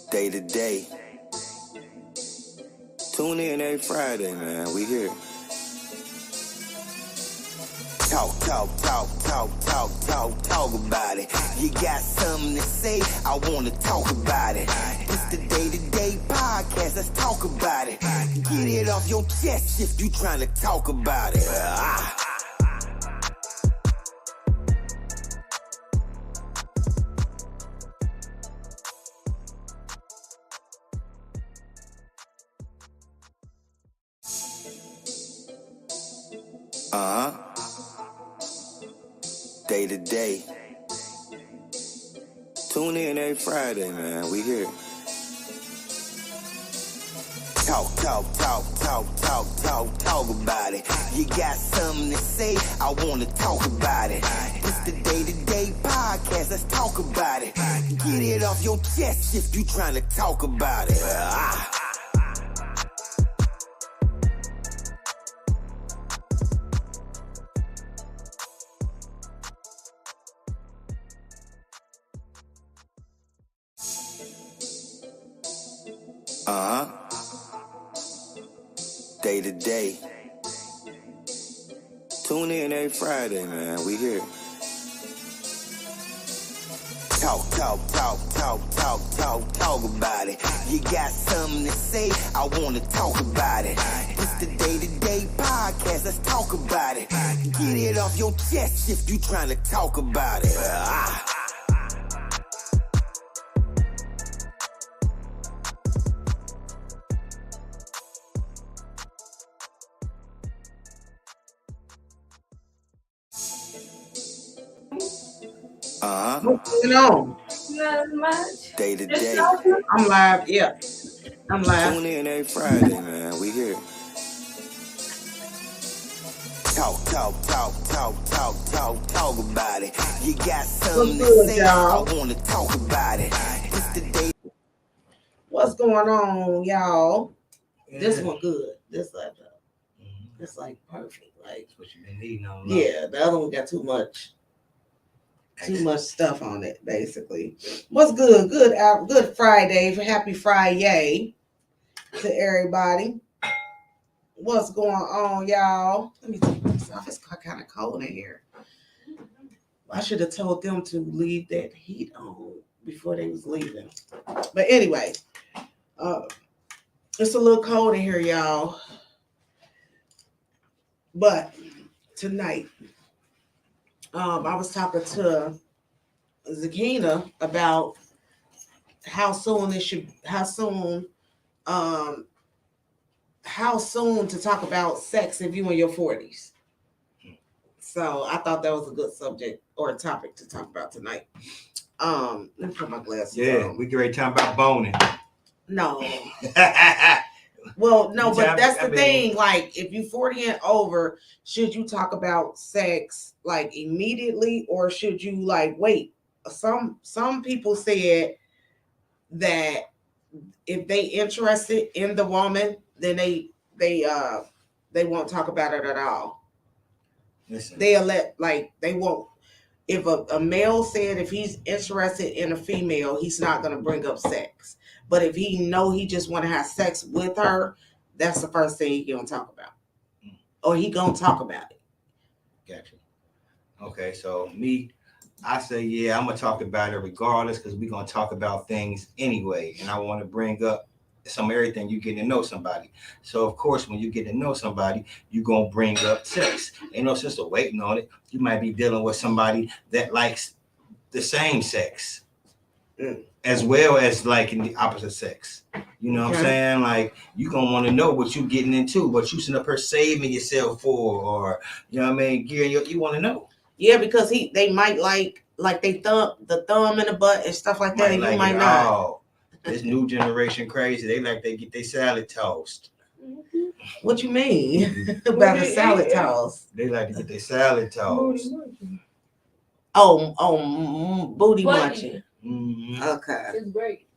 Day to day. Tune in every Friday, man. We here. Talk about it. You got something to say, I wanna talk about it. It's the day-to-day podcast, let's talk about it. Get it off your chest if you trying to talk about it. Day to day. Tune in every Friday, man. We here. Talk about it. You got something to say, I wanna talk about it. It's the day-to-day podcast, let's talk about it. Get it off your chest if you trying to talk about it. Day to day. Tune in every Friday, man. We here. Talk about it. You got something to say, I wanna talk about it. It's the day-to-day podcast, let's talk about it. Get it off your chest if you trying to talk about it. What's going on? Not much. Day to day. I'm live. Yeah, I'm live. Tune in every Friday, man. We here. Talk about it. You got something to say, I want to talk about it. It's the day. What's going on, y'all? Yeah. This one good. This like perfect. Like what you been needing on. Yeah, the other one got too much stuff on it, basically. What's good? Good Friday. Happy Friday to everybody. What's going on, y'all? Let me take this off. It's kind of cold in here. I should have told them to leave that heat on before they was leaving. But anyway, it's a little cold in here, y'all. But tonight, I was talking to Zakina about how soon to talk about sex if you in your 40s. So I thought that was a good subject or a topic to talk about tonight. Let me put my glasses on. We get ready to talk about boning. No. Well, no, but that's the thing. Like, if you 40 and over, should you talk about sex like immediately, or should you like wait? Some people said that if they interested in the woman, then they won't talk about it at all. Listen. They'll they won't. If a male said if he's interested in a female, he's not gonna bring up sex. But if he just want to have sex with her, that's the first thing he gonna talk about. Or he gonna talk about it. Gotcha. Okay, so I say, yeah, I'm gonna talk about it regardless, because we're gonna talk about things anyway. And I want to bring up some everything you get to know somebody. So of course, when you get to know somebody, you're gonna bring up sex. Ain't no sense of waiting on it. You might be dealing with somebody that likes the same sex. As well as liking the opposite sex. You know what I'm saying? Like, you gonna want to know what you getting into, what you sitting up here saving yourself for, or you know what I mean, you want to know. Yeah, because they might like the thumb in the butt and stuff like that, and you might not. Oh, this new generation crazy. They get their salad toast. What you mean about a salad toast? They like to get their salad toast. Booty munching. Mm-hmm. Okay. It's great.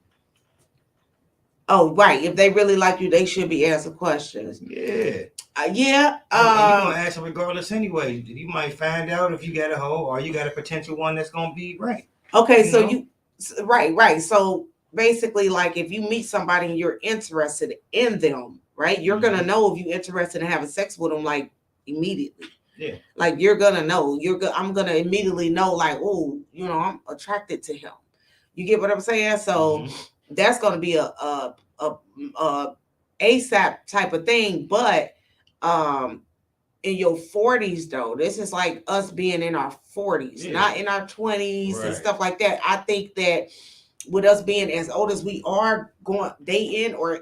Oh, right. If they really like you, they should be asking questions. Yeah. Yeah. You're gonna ask them regardless anyway. You might find out if you got a hoe or you got a potential one that's gonna be right. Okay, You so know? right. So basically, like if you meet somebody and you're interested in them, right? You're gonna know if you're interested in having sex with them, like immediately. Yeah. Like you're gonna know. I'm gonna immediately know, like, oh, I'm attracted to him. You get what I'm saying? So that's gonna be a ASAP type of thing. But um, in your 40s though, this is like us being in our 40s, not in our 20s and stuff like that. I think that with us being as old as we are, going dating or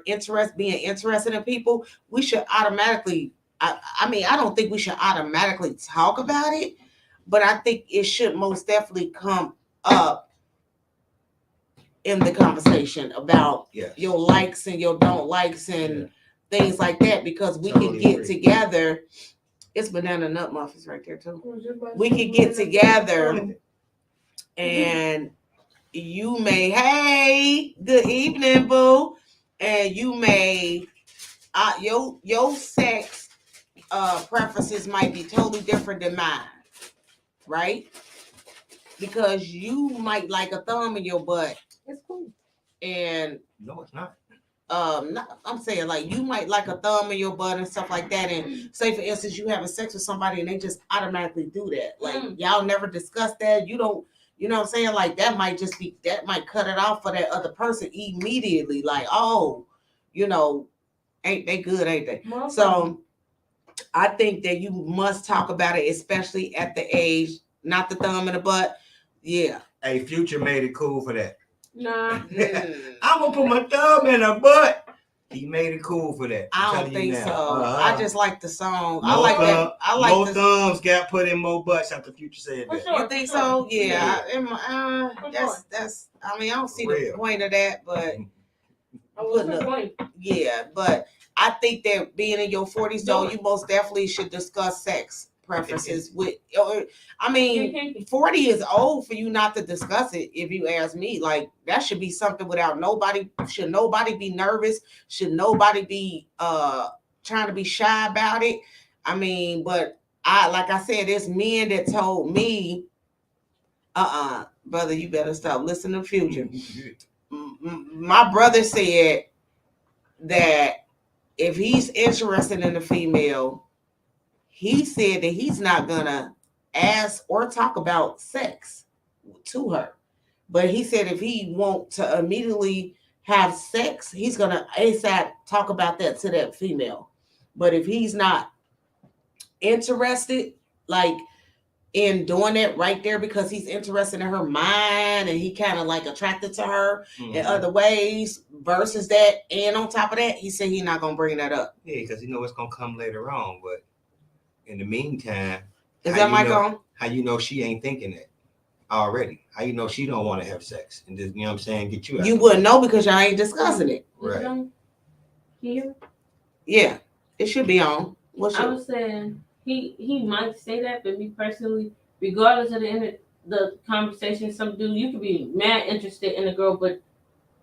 being interested in people, we should automatically, I mean, I don't think we should automatically talk about it, but I think it should most definitely come up in the conversation about your likes and your don't likes and things like that, because we can get together. It's banana nut muffins right there too. We could get together and you may, hey, good evening, boo. And you may, your sex preferences might be totally different than mine, right? Because you might like a thumb in your butt. It's cool. And no, it's not. I'm saying like you might like a thumb in your butt and stuff like that. And say for instance, you having sex with somebody and they just automatically do that. Like y'all never discuss that. You don't, you know what I'm saying? Like that might cut it off for that other person immediately. Like, oh, ain't they good, ain't they? So I think that you must talk about it, especially at the age, not the thumb in the butt. Yeah. Hey, Future made it cool for that. Nah. I'm gonna put my thumb in her butt. He made it cool for that. I don't think so. I just like the song. I like that. I like more thumbs got put in more butts after Future said that. You think so? Yeah. That's. I mean, I don't see the point of that, but yeah. But I think that being in your 40s, though, you most definitely should discuss sex preferences with. I mean, 40 is old for you not to discuss it. If you ask me, like that should be something without nobody. Should nobody be nervous? Should nobody be trying to be shy about it? I mean, but like I said, there's men that told me, brother, you better stop listening to Future. My brother said that if he's interested in a female, he said that he's not gonna ask or talk about sex to her. But he said if he want to immediately have sex, he's gonna ASAP talk about that to that female. But if he's not interested, like in doing it right there because he's interested in her mind and he kind of like attracted to her in other ways versus that, and on top of that, he said he's not gonna bring that up. Yeah, because you know it's gonna come later on. But in the meantime, is that mic on? How you know she ain't thinking it already? How you know she don't want to have sex and just, you know what I'm saying, get you out? You wouldn't know because y'all ain't discussing it. Right. Here? Yeah, it should be on. I was saying he might say that, but me personally, regardless of the conversation, some dude, you could be mad interested in a girl, but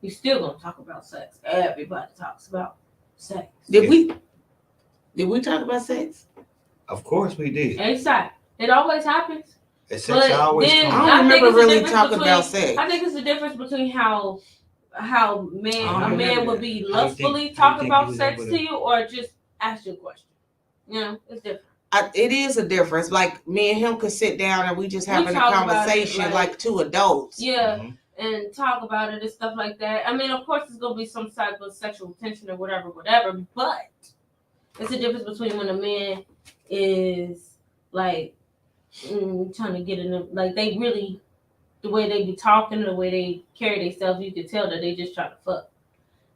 you still gonna talk about sex. Everybody talks about sex. Did we talk about sex? Of course we did. Exactly. It always happens. Sex always comes. I don't remember really talking about sex. I think it's the difference between how a man would be lustfully talk about sex to you or just ask you a question. You know, it's different. It is a difference. Like me and him could sit down and we just having a conversation like two adults. Yeah. Mm-hmm. And talk about it and stuff like that. I mean, of course, there's gonna be some type of sexual tension or whatever. But it's a difference between when a man is like trying to get in, like they really, the way they be talking, the way they carry themselves, you can tell that they just try to fuck.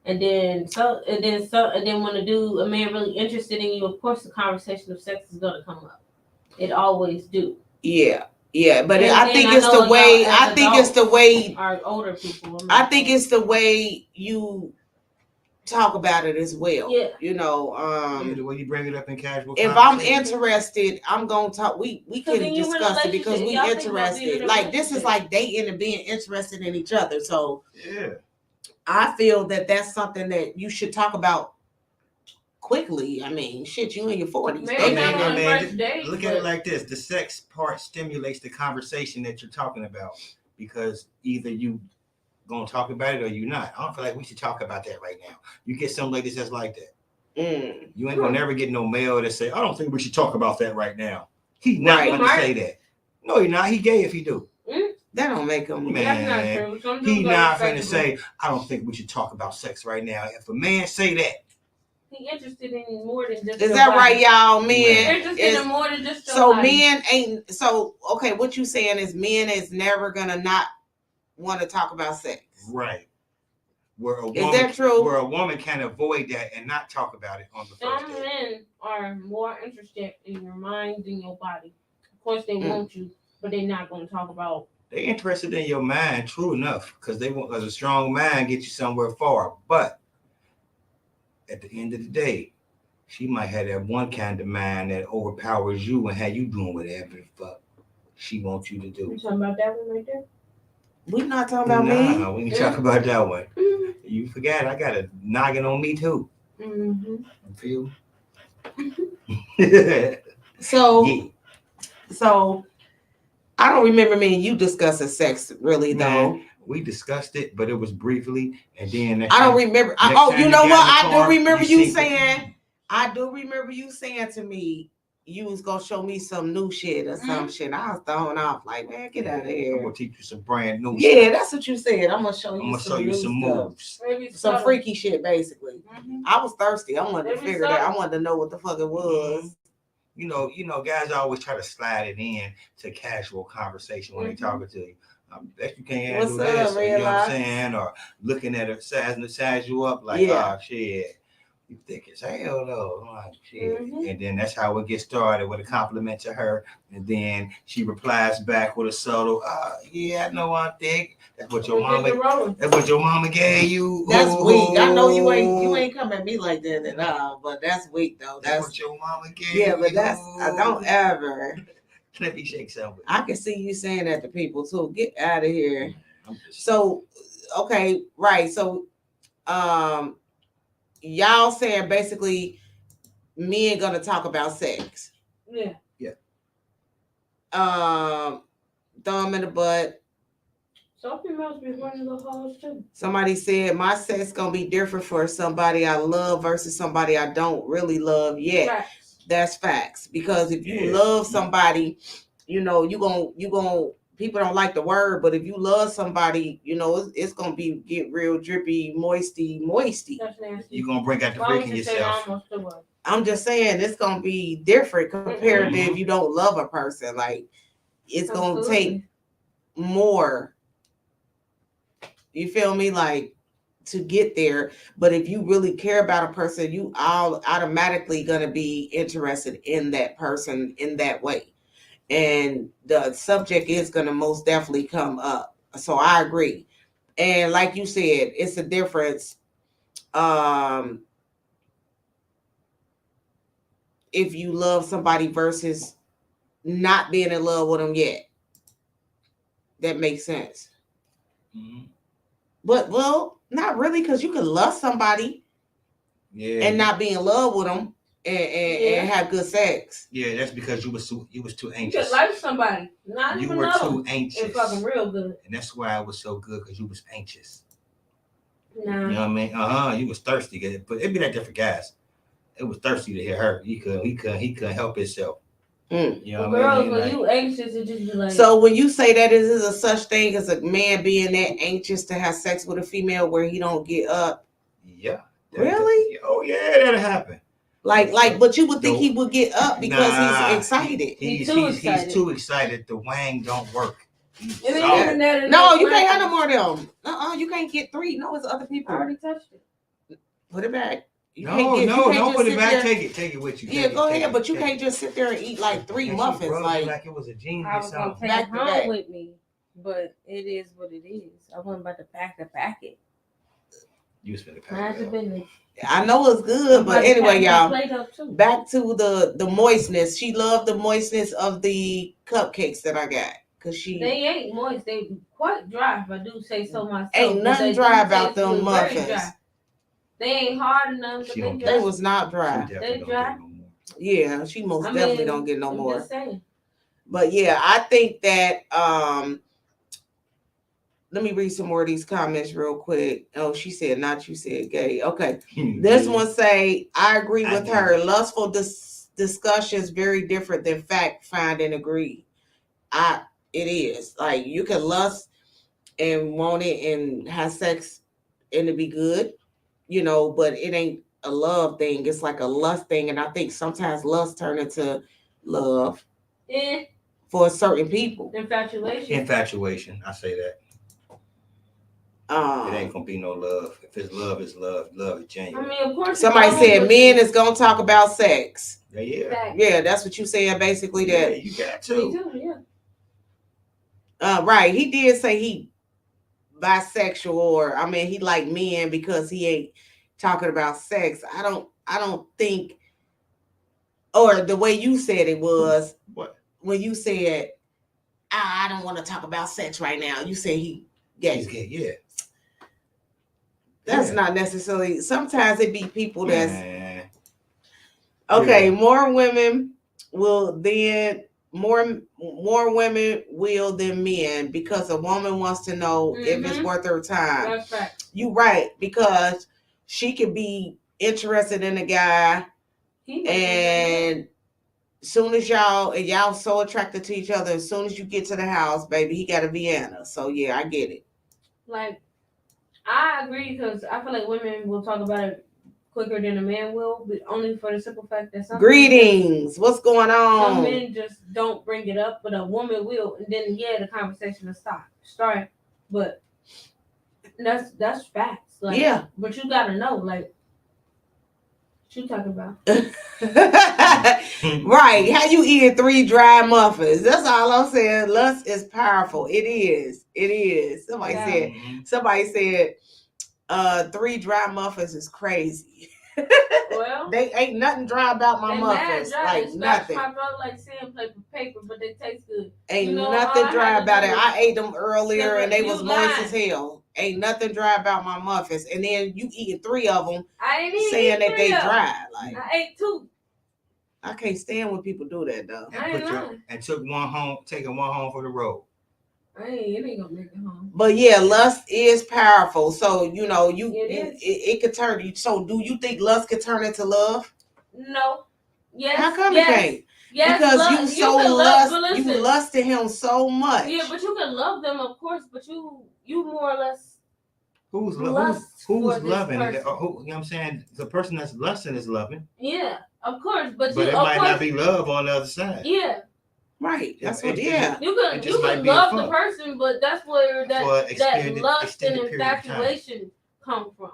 And then when a man really interested in you, of course, the conversation of sex is gonna come up. It always do. Yeah. Yeah, but I think it's the way. I think it's the way our older people. I think it's the way you talk about it as well. Yeah, you know. The way you bring it up in casual. If I'm interested, I'm gonna talk. We can discuss it because we interested. Like this is like dating and being interested in each other. So yeah, I feel that that's something that you should talk about quickly. I mean, shit, you in your 40s. Look at it like this. The sex part stimulates the conversation that you're talking about. because either you gonna talk about it or you not. I don't feel like we should talk about that right now. You get some ladies that's like that. You ain't gonna never get no male that say, I don't think we should talk about that right now. He's not gonna say that. No, he's not. He gay if he do. That don't make him. Man, he not finna say, I don't think we should talk about sex right now. If a man say that, he interested in more than just. Is that body. Right, y'all? Men interested in more than just. So men ain't. So okay, what you saying is men is never gonna not want to talk about sex. Right. Where a woman, is that true? Where a woman can avoid that and not talk about it on the first Some day. men are more interested in your mind than your body. Of course, they want you, but they're not going to talk about. They're interested in your mind, true enough, because they want, because a strong mind gets you somewhere far. But at the end of the day, she might have that one kind of mind that overpowers you and have you doing whatever the fuck she wants you to do. You talking about that one right there? We're not talking about me. No, we can talk about that one. You forgot I got a noggin on me too. You feel? So I don't remember me and you discussing sex really though. We discussed it, but it was briefly, and then I don't remember. You know what? I do remember you saying. I do remember you saying to me, you was gonna show me some new shit or some shit. I was thrown off like, man, get out of here. I'm gonna teach you some brand new stuff. That's what you said. I'm gonna show you some moves. Some freaky shit, basically. I was thirsty. I wanted to figure that. I wanted to know what the fuck it was. You know, guys always try to slide it in to casual conversation when they talking to you. I bet you can't handle this, or, you know what I'm saying? Or looking at her size you up like, oh shit. You thick as hell though. Like, shit. And then that's how it gets started with a compliment to her. And then she replies back with a subtle, yeah, I know I'm thick. That's what your mama gave you. That's weak. I know you ain't come at me like that at all, but that's weak though. That's what your mama gave you. Yeah, but I don't ever. Let me shake something. I can see you saying that to people too. Get out of here. So, okay, right. So, y'all saying basically men gonna talk about sex. Yeah. Thumb in the butt. Some females be running the hoes too. Somebody said my sex gonna be different for somebody I love versus somebody I don't really love yet. Facts. That's facts. Because if you love somebody, you know, you gonna people don't like the word, but if you love somebody, you know, it's gonna get real drippy, moisty. You're gonna bring out the freak in yourself. I'm just saying it's gonna be different compared to if you don't love a person. Like it's gonna take more. You feel me? Like to get there. But if you really care about a person, you all automatically gonna be interested in that person in that way. And the subject is going to most definitely come up. So I agree. And like you said, it's a difference. If you love somebody versus not being in love with them yet. That makes sense. But, well, not really, because you can love somebody and not be in love with them. And have good sex. Yeah, that's because you was too anxious. You could like somebody, not you even were know. Too anxious. It's fucking real good. And that's why it was so good, because you was anxious. Nah. You know what I mean? You was thirsty, but it'd be like different guys. It was thirsty to hear her. He couldn't help himself. You know what I mean? Girls, when you anxious, it just be like. So when you say that is a such thing as a man being that anxious to have sex with a female where he don't get up. Yeah. Really? Oh yeah, that'll happen. Like, but you would think he would get up because he's excited. He's too excited. The wang don't work. No, you can't have no more of them. You can't get 3. No, it's other people. I already touched it. Put it back. Don't put it back. Take it with you. Yeah, go ahead, but you can't just sit there and eat like 3 muffins. Like it was a genie I or was gonna something. take it home with me, but it is what it is. I wasn't about to pack it. You was finna pack it. I know it's good, but anyway, y'all, back to the moistness. She loved the moistness of the cupcakes that I got. They ain't moist. They quite dry, if I do say so myself. Ain't nothing dry about them muffins. They ain't hard enough. They was not dry. They dry. Yeah, she definitely don't get no more. But yeah, I think that let me read some more of these comments real quick. Oh, she said not you said gay. Okay. This one say, I agree with her. Lustful discussions very different than fact find and agree. It is. Like you can lust and want it and have sex and it be good, but it ain't a love thing. It's like a lust thing. And I think sometimes lust turn into love for certain people. Infatuation. I say that. It ain't gonna be no love. If it's love, it's love. Love is genuine. I mean, of course. Somebody said men is gonna talk about sex. Yeah. Yeah, that's what you saying basically. That you got to. Yeah. Right. He did say he bisexual, or I mean, he like men because he ain't talking about sex. I don't think, or the way you said it was what when you said I don't want to talk about sex right now. You said he gay. He's gay. Yeah. That's not necessarily. Sometimes it be people that's Yeah. More women will then more women will than men because a woman wants to know if it's worth her time. That's right. You right, because she could be interested in a guy, and soon as y'all so attracted to each other, as soon as you get to the house, baby, he got a Vienna. So yeah, I get it. Like, I agree because I feel like women will talk about it quicker than a man will, but only for the simple fact that some greetings. What's going on? Some men just don't bring it up, but a woman will, and then the conversation will start. But that's facts. Like, yeah. But you gotta know, like, what you talking about? Right. How you eating 3 dry muffins? That's all I'm saying. Lust is powerful. It is. It is. Somebody said 3 dry muffins is crazy. Well, they ain't nothing dry about my muffins. Like nothing. My throat like sandpaper paper, but they taste good. Ain't nothing dry about it. I ate them earlier and they was moist as hell. Ain't nothing dry about my muffins. And then you eating 3 of them, saying that they dry. Like I ate 2. I can't stand when people do that though. And took one home, taking one home for the road. It ain't gonna make it home. But yeah, lust is powerful. So it could turn you. So do you think lust could turn into love? No. Yes. How come it can't? Yes, because you lusted him so much. Yeah, but you can love them, of course. But you more or less. Who's loving? You know what I'm saying? The person that's lusting is loving. Yeah, of course. But it might not be love on the other side. Yeah. Right. That's what. You can love the person, but that's where that lust and infatuation come from.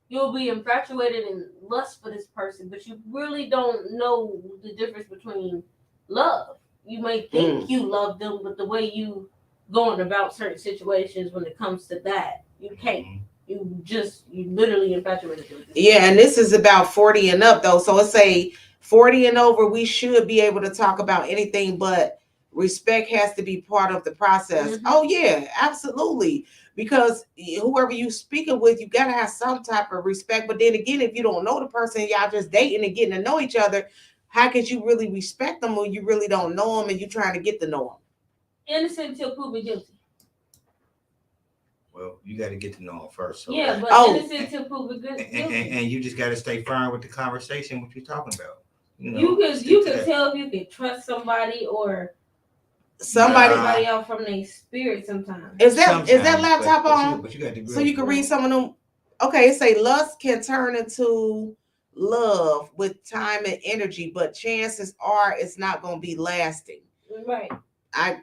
You'll be infatuated and lust for this person, but you really don't know the difference between love. You may think you love them, but the way you going about certain situations when it comes to that, you can't. You literally infatuated them. Yeah, and this is about 40 and up though. So let's say 40 and over, we should be able to talk about anything, but respect has to be part of the process. Oh yeah, absolutely. Because whoever you speaking with, you gotta have some type of respect. But then again, if you don't know the person, y'all just dating and getting to know each other, how could you really respect them when you really don't know them and you trying to get to know them? Innocent until proven guilty. Well, you got to get to know them first. So yeah, but innocent until proven guilty. And you just got to stay firm with the conversation, what you're talking about. You can tell if you can trust somebody or somebody out from their spirit sometimes. Is that laptop on? But you got to so you can read some of them. Okay, it say lust can turn into love with time and energy, but chances are it's not going to be lasting. Right. I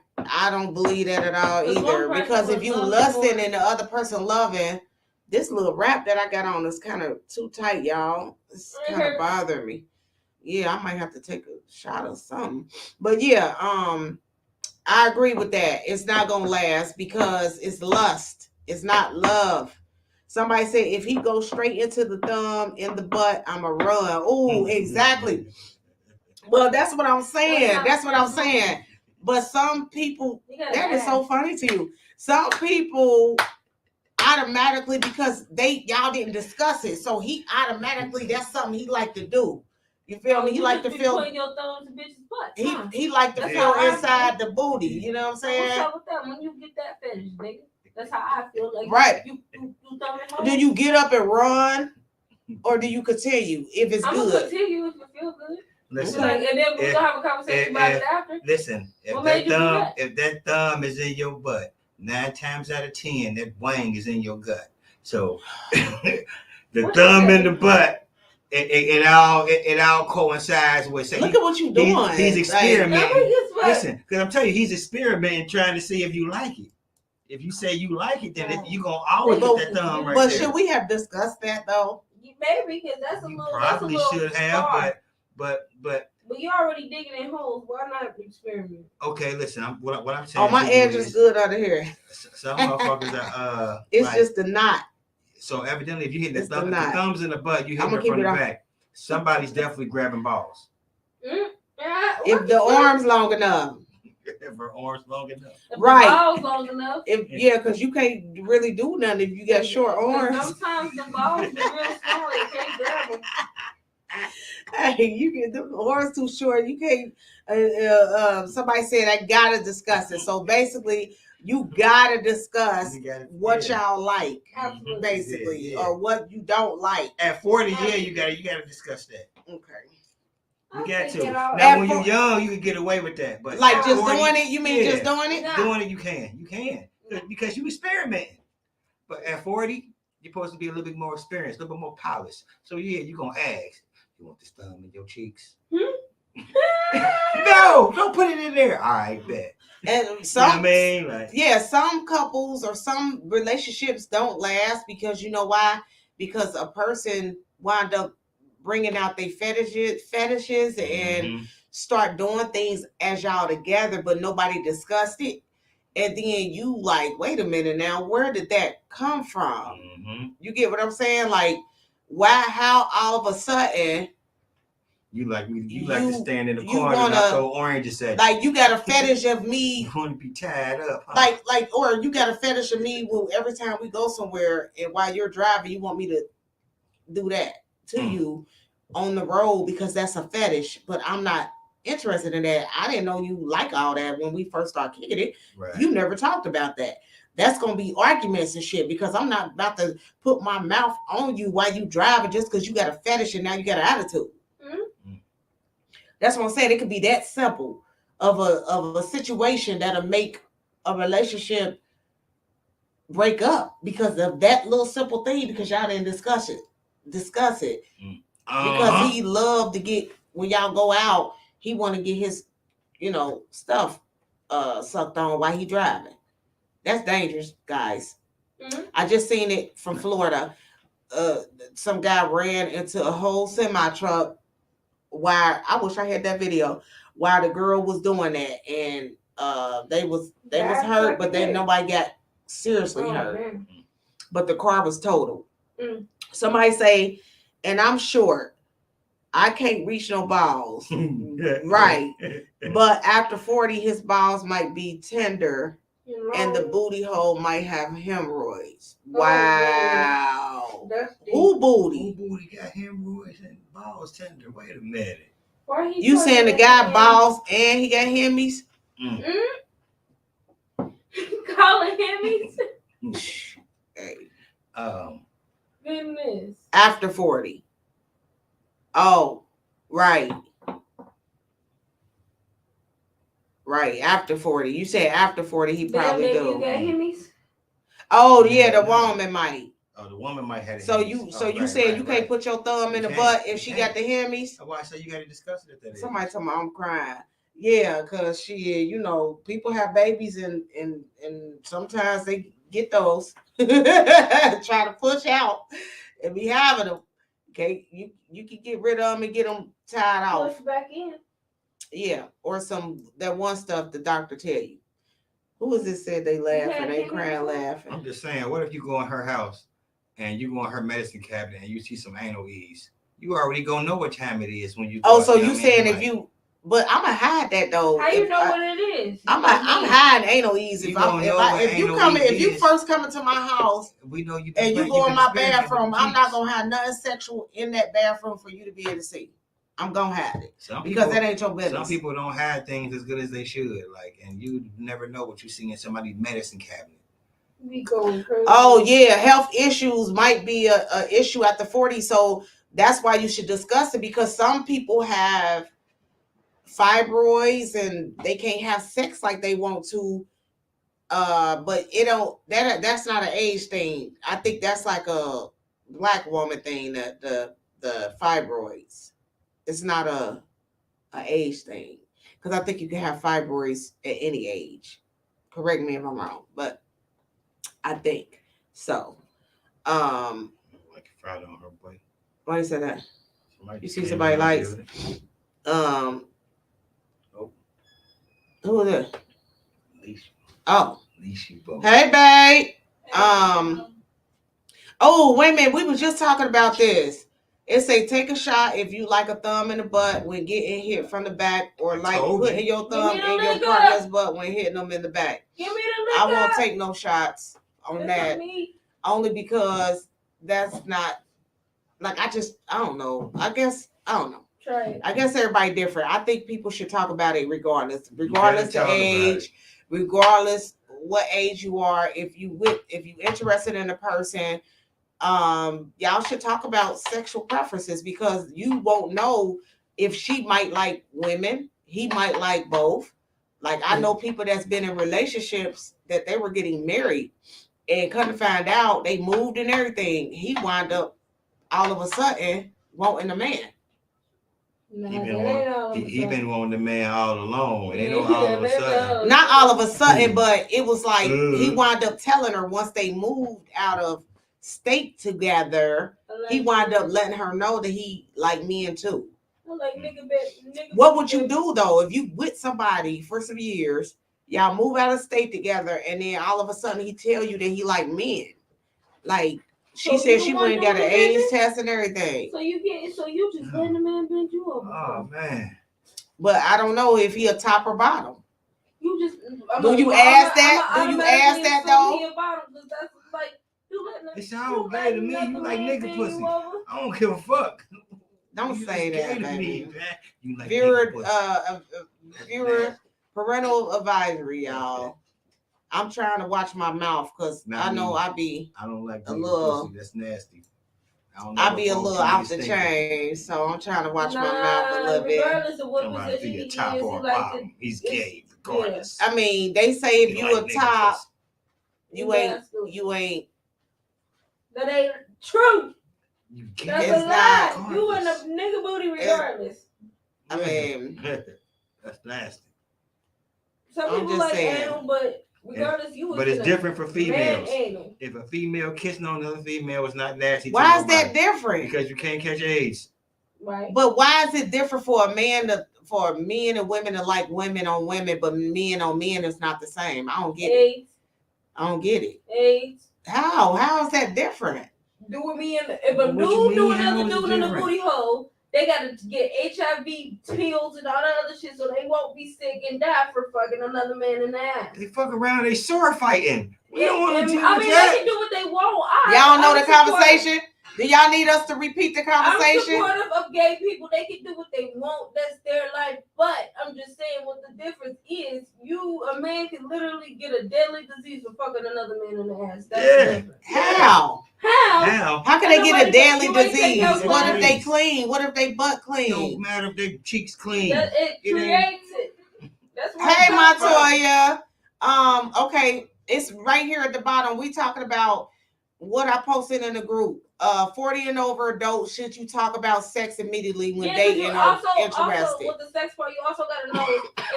don't believe that at all either, because if you lusting and the other person loving, this little wrap that I got on is kind of too tight, y'all. It's kind of bothering me. Yeah, I might have to take a shot or something. But yeah, I agree with that. It's not gonna last because it's lust. It's not love. Somebody said if he goes straight into the thumb in the butt, I'ma run. Oh, exactly. Well, that's what I'm saying. That's what I'm saying. But some people, that is so funny to you. Some people automatically, because y'all didn't discuss it, so he automatically, that's something he like to do. You feel me? He like to feel. Putting your thumbs in bitches' butts. He like to feel inside the booty. You know what I'm saying? What's up with that when you get that fetish, nigga? That's how I feel. Like Right. You thumb it home. Do you get up and run, or do you continue if it's I'm good? gonna continue if it feel good. Listen, Like, and then we're gonna have a conversation about it after. Listen, What made you do that? if that thumb is in your butt, 9 times out of 10, that wang is in your gut. So the thumb in the butt, it all coincides with. Look at what you doing. He's experimenting. Like, listen, because I'm telling you, he's experimenting, trying to see if you like it. If you say you like it, then you're gonna always get that thumb right but there. should we have discussed that though? Maybe, because that's a little. Probably that's a little should have, far. but. But you already digging in holes. Why not experiment? Okay, listen. What I'm saying. Oh, my edge is good under here. Some motherfuckers are. It's like, just the knot. So evidently, if you hit the It's the thumbs in the butt, you hit I'ma it keep from it the off. back. Somebody's definitely grabbing balls. If the arm's long enough. If her arm's long enough. If Right. the balls long enough. Because you can't really do nothing if you got short arms. Sometimes the balls be real small. You can't grab them. Hey, you get the arms too short. You can't. Somebody said I gotta discuss it. So basically, you gotta discuss what y'all like, Absolutely. basically, Yeah. or what you don't like. At 40, yeah, you gotta discuss that. Okay. You got to. Now, Now, when you're young, you can get away with that, but Like at just 40, doing it. You mean yeah. just doing it? Nah. doing it, you can, because you experimenting. But at 40, you're supposed to be a little bit more experienced, a little bit more polished. So yeah, you're gonna ask, you want this thumb in your cheeks? No, don't put it in there. All right, bet. And You know what I mean? Like, yeah, some couples or some relationships don't last because you know why? Because a person wound up bringing out their fetishes and start doing things as y'all together, but nobody discussed it. And then you like, wait a minute now, where did that come from? You get what I'm saying? Like, why? How all of a sudden? You like to stand in the you corner and I throw oranges at you. Like you got a fetish of me. You want to be tied up, huh? Or you got a fetish of me. Well, every time we go somewhere and while you're driving, you want me to do that to you on the road because that's a fetish. But I'm not interested in that. I didn't know you like all that when we first started kicking it. Right. You never talked about that. That's gonna be arguments and shit because I'm not about to put my mouth on you while you driving just because you got a fetish and now you got an attitude. That's what I'm saying. It could be that simple of a situation that'll make a relationship break up because of that little simple thing because y'all didn't discuss it. Because he loved to get when y'all go out, he want to get his, stuff sucked on while he driving. That's dangerous, guys. I just seen it from Florida. Some guy ran into a whole semi truck. While I wish I had that video while the girl was doing that, and they was hurt, but then nobody got seriously hurt. Man. But the car was totaled. Somebody say, and I'm short, I can't reach no balls, right? But after 40, his balls might be tender, and the booty hole might have hemorrhoids. Wow. Who booty? Who booty got hemorrhoids and balls tender? Wait a minute. You saying the guy balls and he got hemis? Calling hemis? Hey. Goodness. After 40. Oh, right. Right, after 40. You said after 40, he probably do. You got hemis? Oh, yeah, the woman might. Oh, the woman might have. So you said you can't put your thumb in the butt if she got the hemis? Why? So you got to discuss it. That somebody told me I'm crying. Yeah, cause people have babies and sometimes they get those try to push out and be having them. Okay, you can get rid of them and get them tied off. Push back in. Yeah, or that one stuff the doctor tell you. Who was this said they laughing, they crying laughing? I'm just saying, what if you go in her house and you go in her medicine cabinet and you see some anal ease? You already gonna know what time it is when you. Oh, so you saying if you? But I'm gonna hide that though. How you know what it is? I'm hiding anal ease. If you first come into my house, we know you and you go in my bathroom, I'm not gonna have nothing sexual in that bathroom for you to be able to see. I'm gonna hide it because that ain't your business. Some people don't hide things as good as they should, and you never know what you see in somebody's medicine cabinet. Be going crazy. Oh yeah, health issues might be a issue after 40. So that's why you should discuss it, because some people have fibroids and they can't have sex like they want to. But it don't that's not an age thing. I think that's like a black woman thing, that the fibroids. It's not a age thing. Because I think you can have fibroids at any age. Correct me if I'm wrong, but I think so. Like Friday on her boy. Why you say that? You see came somebody in the likes building. Oh, who is it? Leash. Oh, Leash you both. hey babe. Oh, wait a minute. We was just talking about this. It say take a shot if you like a thumb in the butt when getting hit from the back, or like putting your thumb in your partner's butt when hitting them in the back. Give me the I won't take no shots on that, only because that's not like I don't know. I don't know. Try it. I guess everybody different. I think people should talk about it regardless the age, regardless what age you are. If you interested in a person, y'all should talk about sexual preferences, because you won't know if she might like women, he might like both. Like I know people that's been in relationships that they were getting married, and come to find out they moved and everything. He wound up all of a sudden wanting a man. He been wanting the man all along. It ain't no all of a sudden. Not all of a sudden, but it was like he wound up telling her once they moved out of state together, he wound up letting her know that he like men too. Like, nigga, what would you do though if you with somebody for some years, y'all move out of state together, and then all of a sudden he tell you that he like men? Like she said she went and got an AIDS test and everything. So you just letting the man bend you over. Oh man. But I don't know if he a top or bottom. You just do you ask that though? That's like you letting it sounds gay to me. You like nigga pussy. I don't give a fuck. Don't say that, baby. You like viewer parental advisory, y'all. I'm trying to watch my mouth because I know I don't like a little. Pussy. That's nasty. I be a little out the chain, so I'm trying to watch my mouth a little bit. Regardless of what position he is, he's gay. Regardless. I mean, they say if you a top, you ain't. That ain't true. That's a lie. Regardless. You in a nigga booty regardless. I mean, that's nasty. Some people like anal, but regardless, you. But it's different for females. If a female kissing on another female is not nasty. Why is that different? Because you can't catch AIDS. Right. But why is it different for men and women to like women on women, but men on men is not the same? I don't get it. I don't get it. AIDS. How is that different? If a dude do another dude in a booty hole, they gotta get HIV pills and all that other shit so they won't be sick and die for fucking another man in the ass. They fuck around, they sword fighting. We don't want to do that. They can do what they want. Y'all know the conversation? Do y'all need us to repeat the conversation? I'm supportive of gay people. They can do what they want. That's their life. But I'm just saying what the difference is. A man can literally get a deadly disease for fucking another man in the ass. That's the difference. How? How can they get a deadly disease? What if they clean? What if they butt clean? It don't matter if their cheeks clean. It creates it. That's what hey, Montoya. Okay, it's right here at the bottom. We talking about what I posted in the group. 40 and over adults, should you talk about sex immediately when dating or interested? Also, with the sex part, you also got to know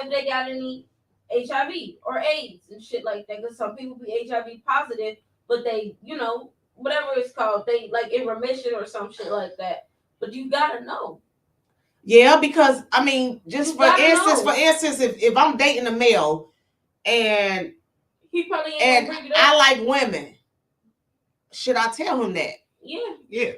if they got any HIV or AIDS and shit like that. Because some people be HIV positive, but they, whatever it's called, they like in remission or some shit like that. But you got to know. Yeah, because I mean, just for instance, if I'm dating a male and he probably ain't gonna bring it up. I like women, should I tell him that? Yeah.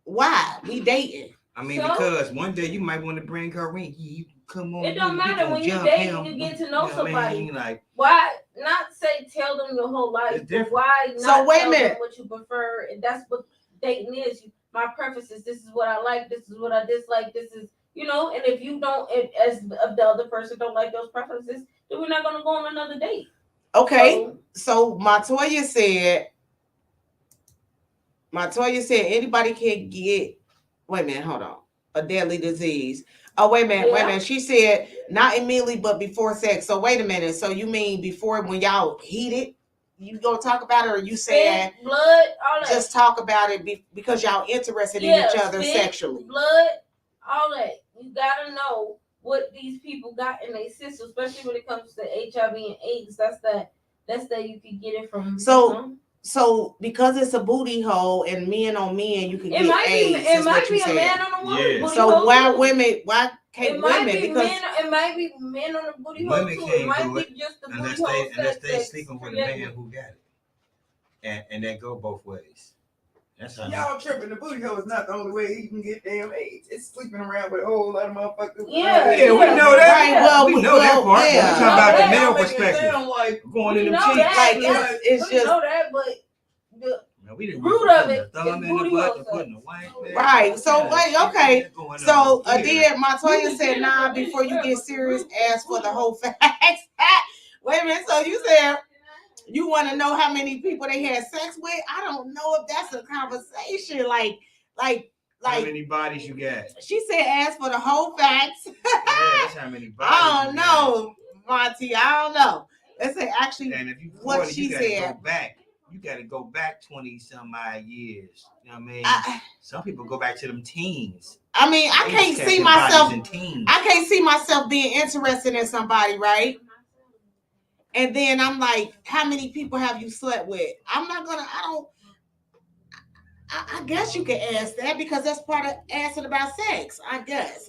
Why? We dating. I mean, because one day you might want to bring her in. You come on. It don't matter when you dating, you get to know somebody. Like, why not tell them your whole life? Why not tell them what you prefer? And that's what dating is. My preferences. This is what I like. This is what I dislike. This is, and if you don't, as the other person don't like those preferences, then we're not gonna go on another date. Okay, so Montoya said anybody can get. Wait a minute, hold on. A deadly disease. Oh, wait a minute. She said not immediately, but before sex. So wait a minute. So you mean before when y'all heated? You gonna talk about it, or you saying blood, all that? Just talk about it because y'all interested in each other sexually. Blood, all that. You gotta know what these people got in their system, especially when it comes to HIV and AIDS. That's that you can get it from. So because it's a booty hole and men on men, you can get AIDS. It might be a man on a woman. Yeah. So why can't women? Because it might be men on the booty hole too. It might be just the booty hole unless they sleeping with a man who got it, and that go both ways. That's how y'all tripping. The booty hole is not the only way you can get damn AIDS. It's sleeping around with a whole lot of motherfuckers. Yeah, we know that. Right, well, we know that part. Yeah. We're talking about the male perspective. Like, going in them cheeks. Like it's we just know that, but the we didn't root of it the thumb in the butt and putting the white there. Right. So wait, okay. So then Montoya said, nah, before you get serious, ask for the whole facts. Wait a minute. So you said you want to know how many people they had sex with? I don't know if that's a conversation. Like how many bodies you got? She said ask for the whole facts. Yeah, that's how many bodies. I don't know, Monty. I don't know. Let's say actually and if you what she said. You got to go back 20 some odd years. You know what I mean? Some people go back to them teens. I mean, I can't see myself being interested in somebody, right? And then I'm like, how many people have you slept with? I guess you can ask that because that's part of asking about sex. I guess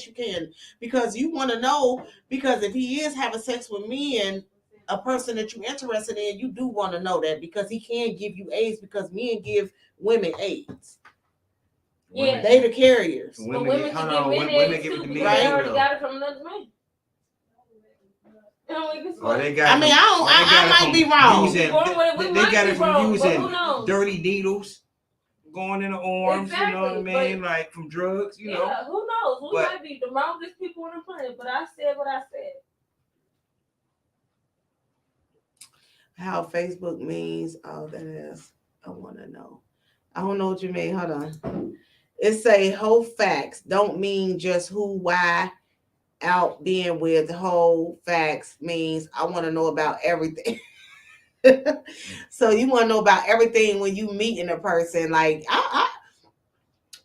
you can, because you want to know, because if he is having sex with me and a person that you're interested in, you do want to know that, because he can give you AIDS, because men give women AIDS. Yeah, they the carriers. Women give it to me, right? They already got it from another man. I might be wrong. They got it from using dirty needles going in the arms. Exactly. You know what I mean? Like from drugs. You know. Yeah, who knows? We might be the wrongest people on the planet, but I said what I said. How Facebook means all that is. I want to know. I don't know what you mean. Hold on. It say whole facts don't mean just who, why, out being with. Whole facts means I want to know about everything. So you want to know about everything when you meeting a person. Like I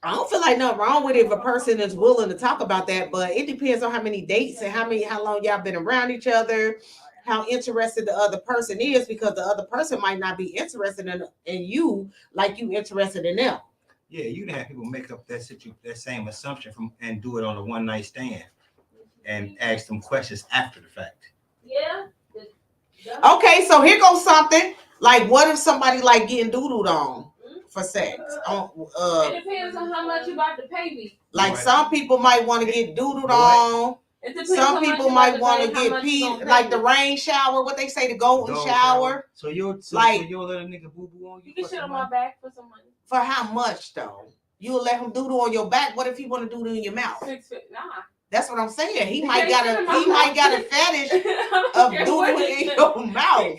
don't feel like nothing wrong with it if a person is willing to talk about that, but it depends on how many dates and how long y'all been around each other, how interested the other person is, because the other person might not be interested in you like you interested in them. Yeah, you can have people make up that same assumption and do it on a one night stand and ask them questions after the fact. Yeah. Okay, so here goes something. Like, what if somebody like getting doodled on for sex? It depends on how much you about to pay me. Like some people might want to get doodled on. Some people might want to get peed, like the rain shower. What they say, the golden shower. So you'll let a nigga boo boo on you? You can shit on my back for some money. For how much though? You'll let him doodle on your back. What if he want to doodle in your mouth? Nah. That's what I'm saying. He might got a fetish of doodling in your mouth.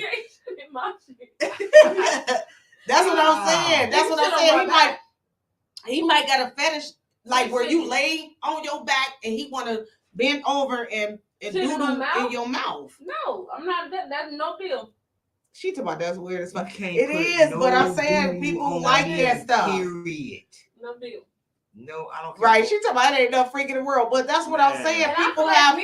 That's what I'm saying. That's what I'm saying. He might got a fetish like where you lay on your back and he want to bend over and doodle in your mouth. No, I'm not. That's no deal. She talking about that's weird as fuck. It is, but I'm saying people like that stuff. Period. No deal. No, I don't. Right, she talking about it ain't no freak in the world, but that's what I'm saying. People have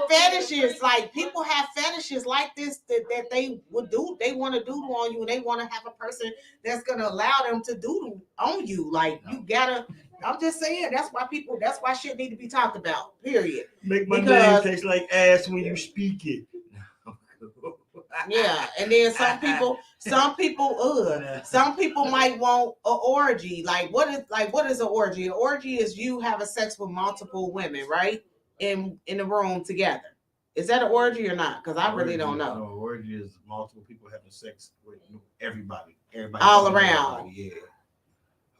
fetishes. Like people have fetishes like this that they would do. They want to doodle on you, and they want to have a person that's gonna allow them to doodle on you. Like you gotta. I'm just saying that's why shit need to be talked about. Period. Make my name taste like ass when you speak it. Yeah, and then some people might want an orgy. Like what is an orgy? An orgy is you having sex with multiple women, right? In the room together. Is that an orgy or not? Because I really don't know. No, orgy is multiple people having sex with everybody all around. Yeah.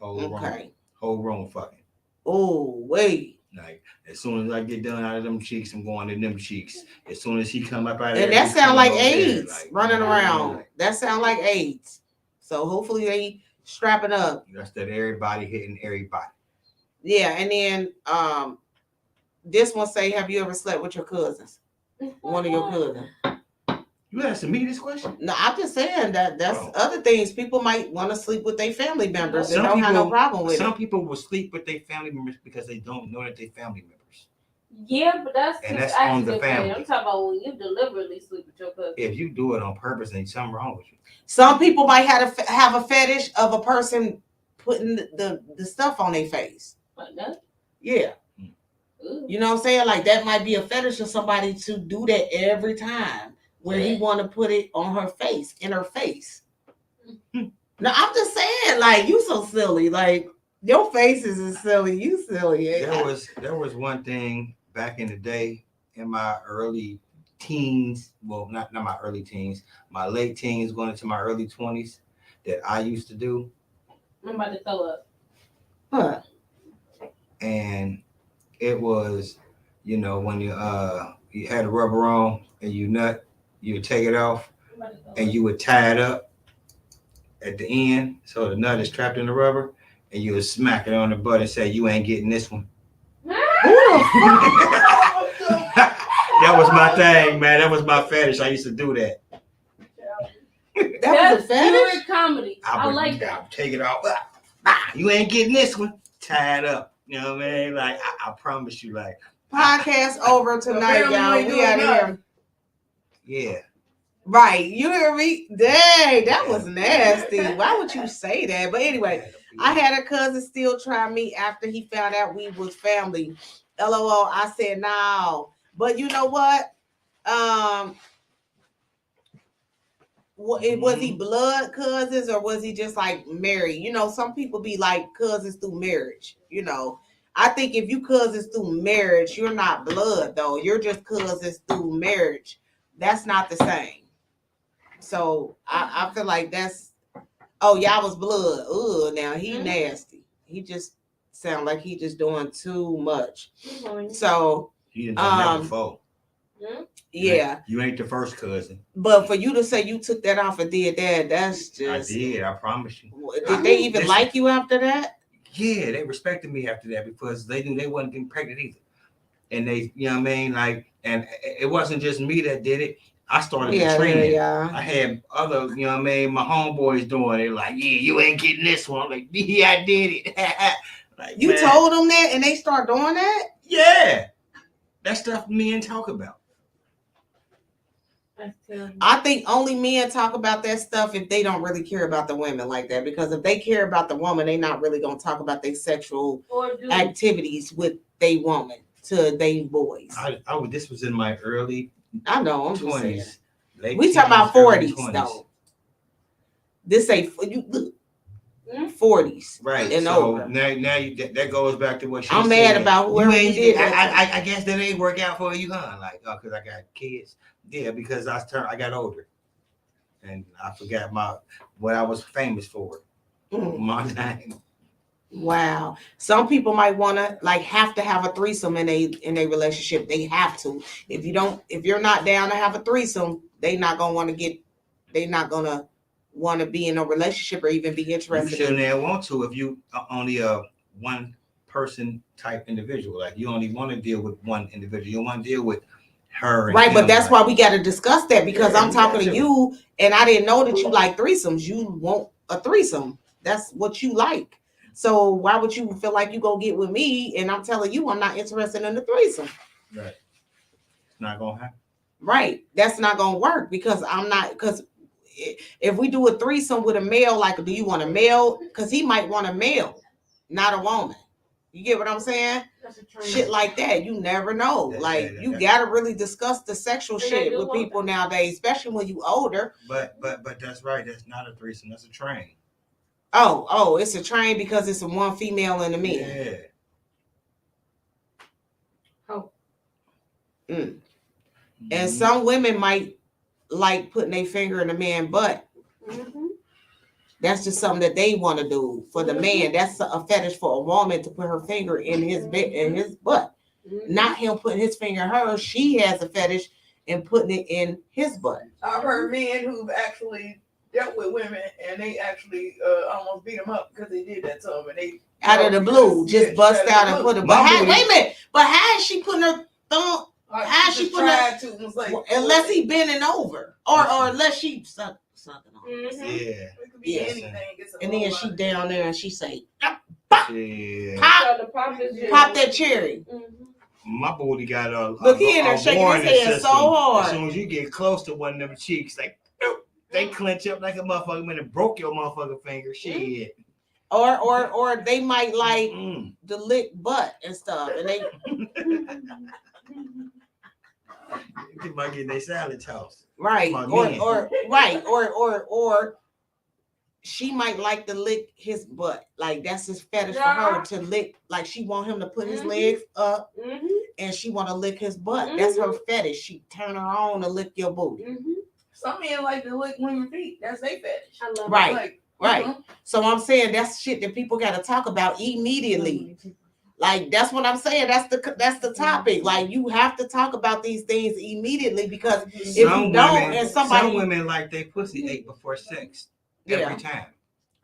Whole room fucking. Oh, wait. Like as soon as I get done out of them cheeks, I'm going to them cheeks. As soon as he come up out of And there, that sound like over there, AIDS like, running man, around. like, That sound like AIDS. So hopefully they strapping up. that's that everybody hitting everybody. Yeah, and then this one say, have you ever slept with your cousins? One of your cousins. You asking me this question? No, I'm just saying that's other things. People might want to sleep with their family members and Some don't have no people- problem with Some it. people will sleep with their family members because they don't know that they're family members. Yeah, but that's And just that's on the accident family. way. I'm talking about when you deliberately sleep with your cousin. If you do it on purpose, then something wrong with you. Some people might have a fetish of a person putting the stuff on their face. Like that? Yeah. Ooh. You know what I'm saying? Like that might be a fetish of somebody to do that every time where he want to put it on her face, in her face. No, I'm just saying, like, you so silly. Like, your face is silly. You silly. There was one thing back in the day in my early teens. Well, not my early teens, my late teens going into my early 20s that I used to do. I'm about to throw up. What? And it was, when you had a rubber on and you nut, you would take it off and you would tie it up at the end so the nut is trapped in the rubber, and you would smack it on the butt and say, you ain't getting this one. That was my thing, man. That was my fetish. I used to do that. That was a fetish? Pure comedy. I like that. I would take it off. You ain't getting this one. Tie it up. You know what I mean? Like, I promise you, like. Podcast over tonight, y'all. We out of here. Yeah. Right. You hear me? Dang, that was nasty. Why would you say that? But anyway, I had a cousin still try me after he found out we was family. LOL. I said no. But you know what? Was he blood cousins or was he just like married? You know, some people be like cousins through marriage. You know, I think if you cousins through marriage, you're not blood though. You're just cousins through marriage. That's not the same. So I feel like that's, oh, y'all was blood. Ugh, now he nasty. He just sound like he just doing too much. So he didn't that before. Yeah. You ain't the first cousin. But for you to say you took that off and did that, that's just. I did, I promise you. Did they even like you after that? Yeah, they respected me after that because they knew they wasn't getting pregnant either. And they, you know what I mean? Like, and it wasn't just me that did it. I started the training. Yeah. I had other, you know what I mean, my homeboys doing it. Like, yeah, you ain't getting this one. I'm like, yeah, I did it. Like, you told them that and they start doing that? Yeah. That stuff men talk about. I think only men talk about that stuff if they don't really care about the women like that. Because if they care about the woman, they're not really going to talk about their sexual activities with their woman to their boys. This was in my early I know, I'm 20s. We talking about 40s though. This ain't you look 40s, right? And so over. Now that goes back to what she I'm said. mad about whoever you did. I guess that ain't work out for you, huh? Like, oh, because I got kids. Yeah, because I got older, and I forgot what I was famous for. My name. Wow. Some people might want to have to have a threesome in a relationship. They have to. If you're not down to have a threesome, they're not gonna want to be in a relationship or even be interested. You shouldn't want to if you only a one person type individual. Like you only want to deal with one individual. You want to deal with her. Right, but that's why we got to discuss that because I'm talking to you and I didn't know that you like threesomes. You want a threesome. That's what you like. So why would you feel like you gonna get with me and I'm telling you I'm not interested in the threesome? Right. It's not gonna happen. Right. That's not gonna work because if we do a threesome with a male, like, do you want a male? Because he might want a male, not a woman. You get what I'm saying? Shit like that. You never know. You gotta really discuss the sexual shit with people nowadays, especially when you older. But that's right. That's not a threesome. That's a train. Oh, it's a train because it's a one female and a man. Yeah. Oh. And some women might like putting their finger in a man's butt. That's just something that they want to do. For the man, that's a fetish for a woman to put her finger in his butt. Not him putting his finger in her. She has a fetish in putting it in his butt. I've heard men who've actually dealt with women and they actually almost beat them up because they did that to them, and they out of the blue, just bust out and put it. But wait a minute. But how is she putting her thumb? How is she putting her? Like, unless he bending over, or unless she sucking on. Yeah. It could be anything. And then she down there and she say, "Pop, pop that cherry." My booty got a look, he in there shaking his head system. So hard. As soon as you get close to one of them cheeks, like they clench up like a motherfucker when it broke your motherfucking finger. Shit. Or they might like the lick butt and stuff, and they might get their salad tossed. Right. Or she might like to lick his butt. Like that's his fetish for her to lick. Like she want him to put his legs up and she want to lick his butt. That's her fetish. She turn her on to lick your booty. Some men like to lick women's feet. That's their fetish. I love right. it. Like, right. So I'm saying that's shit that people got to talk about immediately. Like that's what I'm saying. That's the topic. Like you have to talk about these things immediately because if you don't, and somebody, some women like they pussy ate before sex every time.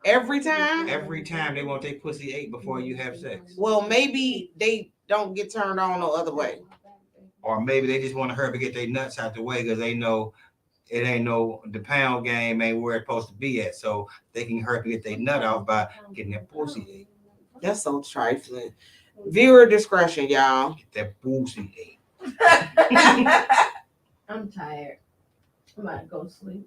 Every time. Every time they want their pussy ate before you have sex. Well, maybe they don't get turned on no other way. Or maybe they just want to hurry to get their nuts out the way because they know it ain't the pound game ain't where it's supposed to be at. So they can hurry to get their nut out by getting their pussy ate. That's so trifling. Viewer discretion, y'all. Get that pussy ate. I'm tired. I might go to sleep.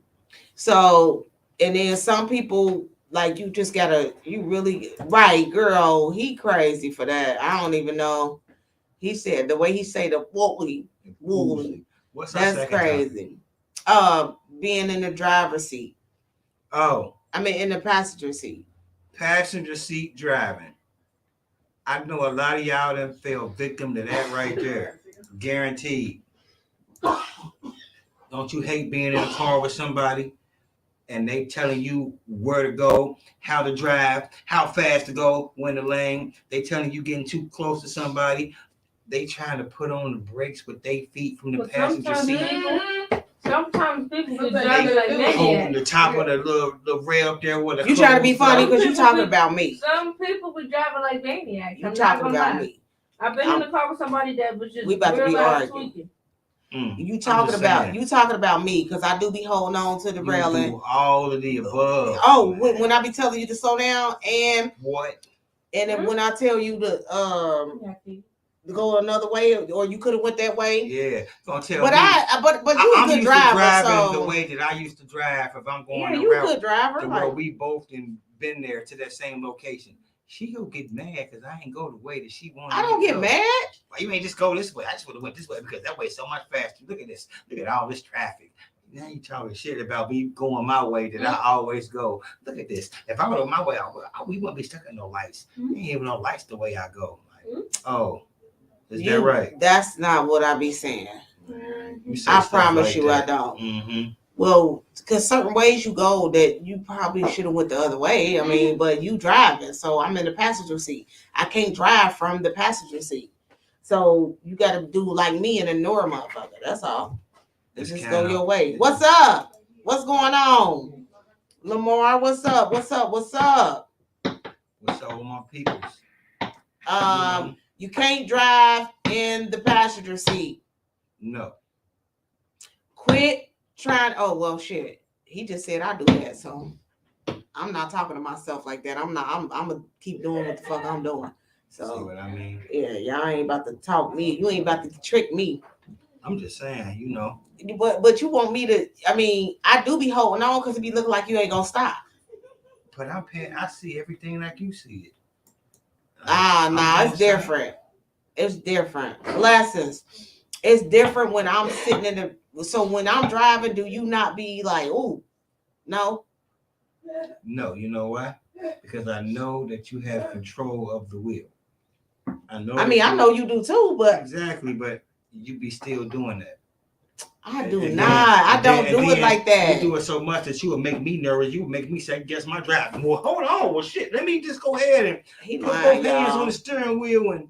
So, and then some people like you just gotta, you really right, girl. He crazy for that. I don't even know. He said the way he say the woolly. What's that's crazy. Being in the driver's seat. Oh, I mean in the passenger seat. Passenger seat driving. I know a lot of y'all done fell victim to that right there. Guaranteed. Don't you hate being in a car with somebody and they telling you where to go, how to drive, how fast to go, when to lane. They telling you getting too close to somebody. They trying to put on the brakes with their feet from the passenger seat. Sometimes people be driving like maniacs. On the top of the little rail up there with the. You trying to be funny because you talking about me. Some people be driving like maniacs. You talking about me. I've been in the car with somebody that was just. We about to be arguing. You talking about me because I do be holding on to the railing. All of the above. Oh, when I be telling you to slow down and what? And then when I tell you to go another way, or you could have went that way. Yeah, gonna tell but me. But you a good driver. Driving the way that I used to drive. If I'm going you a good driver. Where we both been there to that same location. She gonna get mad because I ain't go the way that she wanted. I don't get mad. Why you ain't just go this way? I just would have went this way because that way is so much faster. Look at this. Look at all this traffic. Now you talking shit about me going my way that I always go. Look at this. If I go my way, we wouldn't be stuck in no lights. Ain't even no lights the way I go. Like, oh. Is that right? That's not what I be saying. I promise like you I don't. Mm-hmm. Well, because certain ways you go that you probably should have went the other way. I mean, but you driving. So I'm in the passenger seat. I can't drive from the passenger seat. So you got to do like me and ignore a motherfucker. That's all. Just go your way. What's up? What's going on? Lamar, what's up? What's up? What's up? What's up with my peoples? You can't drive in the passenger seat. No. Quit trying. Oh, well, shit. He just said I do that. So I'm not talking to myself like that. I'm going to keep doing what the fuck I'm doing. So, see what I mean? Yeah, y'all ain't about to talk me. You ain't about to trick me. I'm just saying, you know. But you want me to, I mean, I do be holding on because it be looking like you ain't going to stop. But I see everything like you see it. It's different. It's different. Blessings. It's different when I'm sitting in the. So when I'm driving, do you not be like, "Ooh, no"? No, you know why? Because I know that you have control of the wheel. I know. I know you do too, but exactly. But you be still doing that. I do And not. then- I don't and do it then like that. You do it so much that you would make me nervous. You would make me second guess my driving. Well, hold on. Well, shit. Let me just go ahead and He put both lying, hands on y'all. the steering wheel and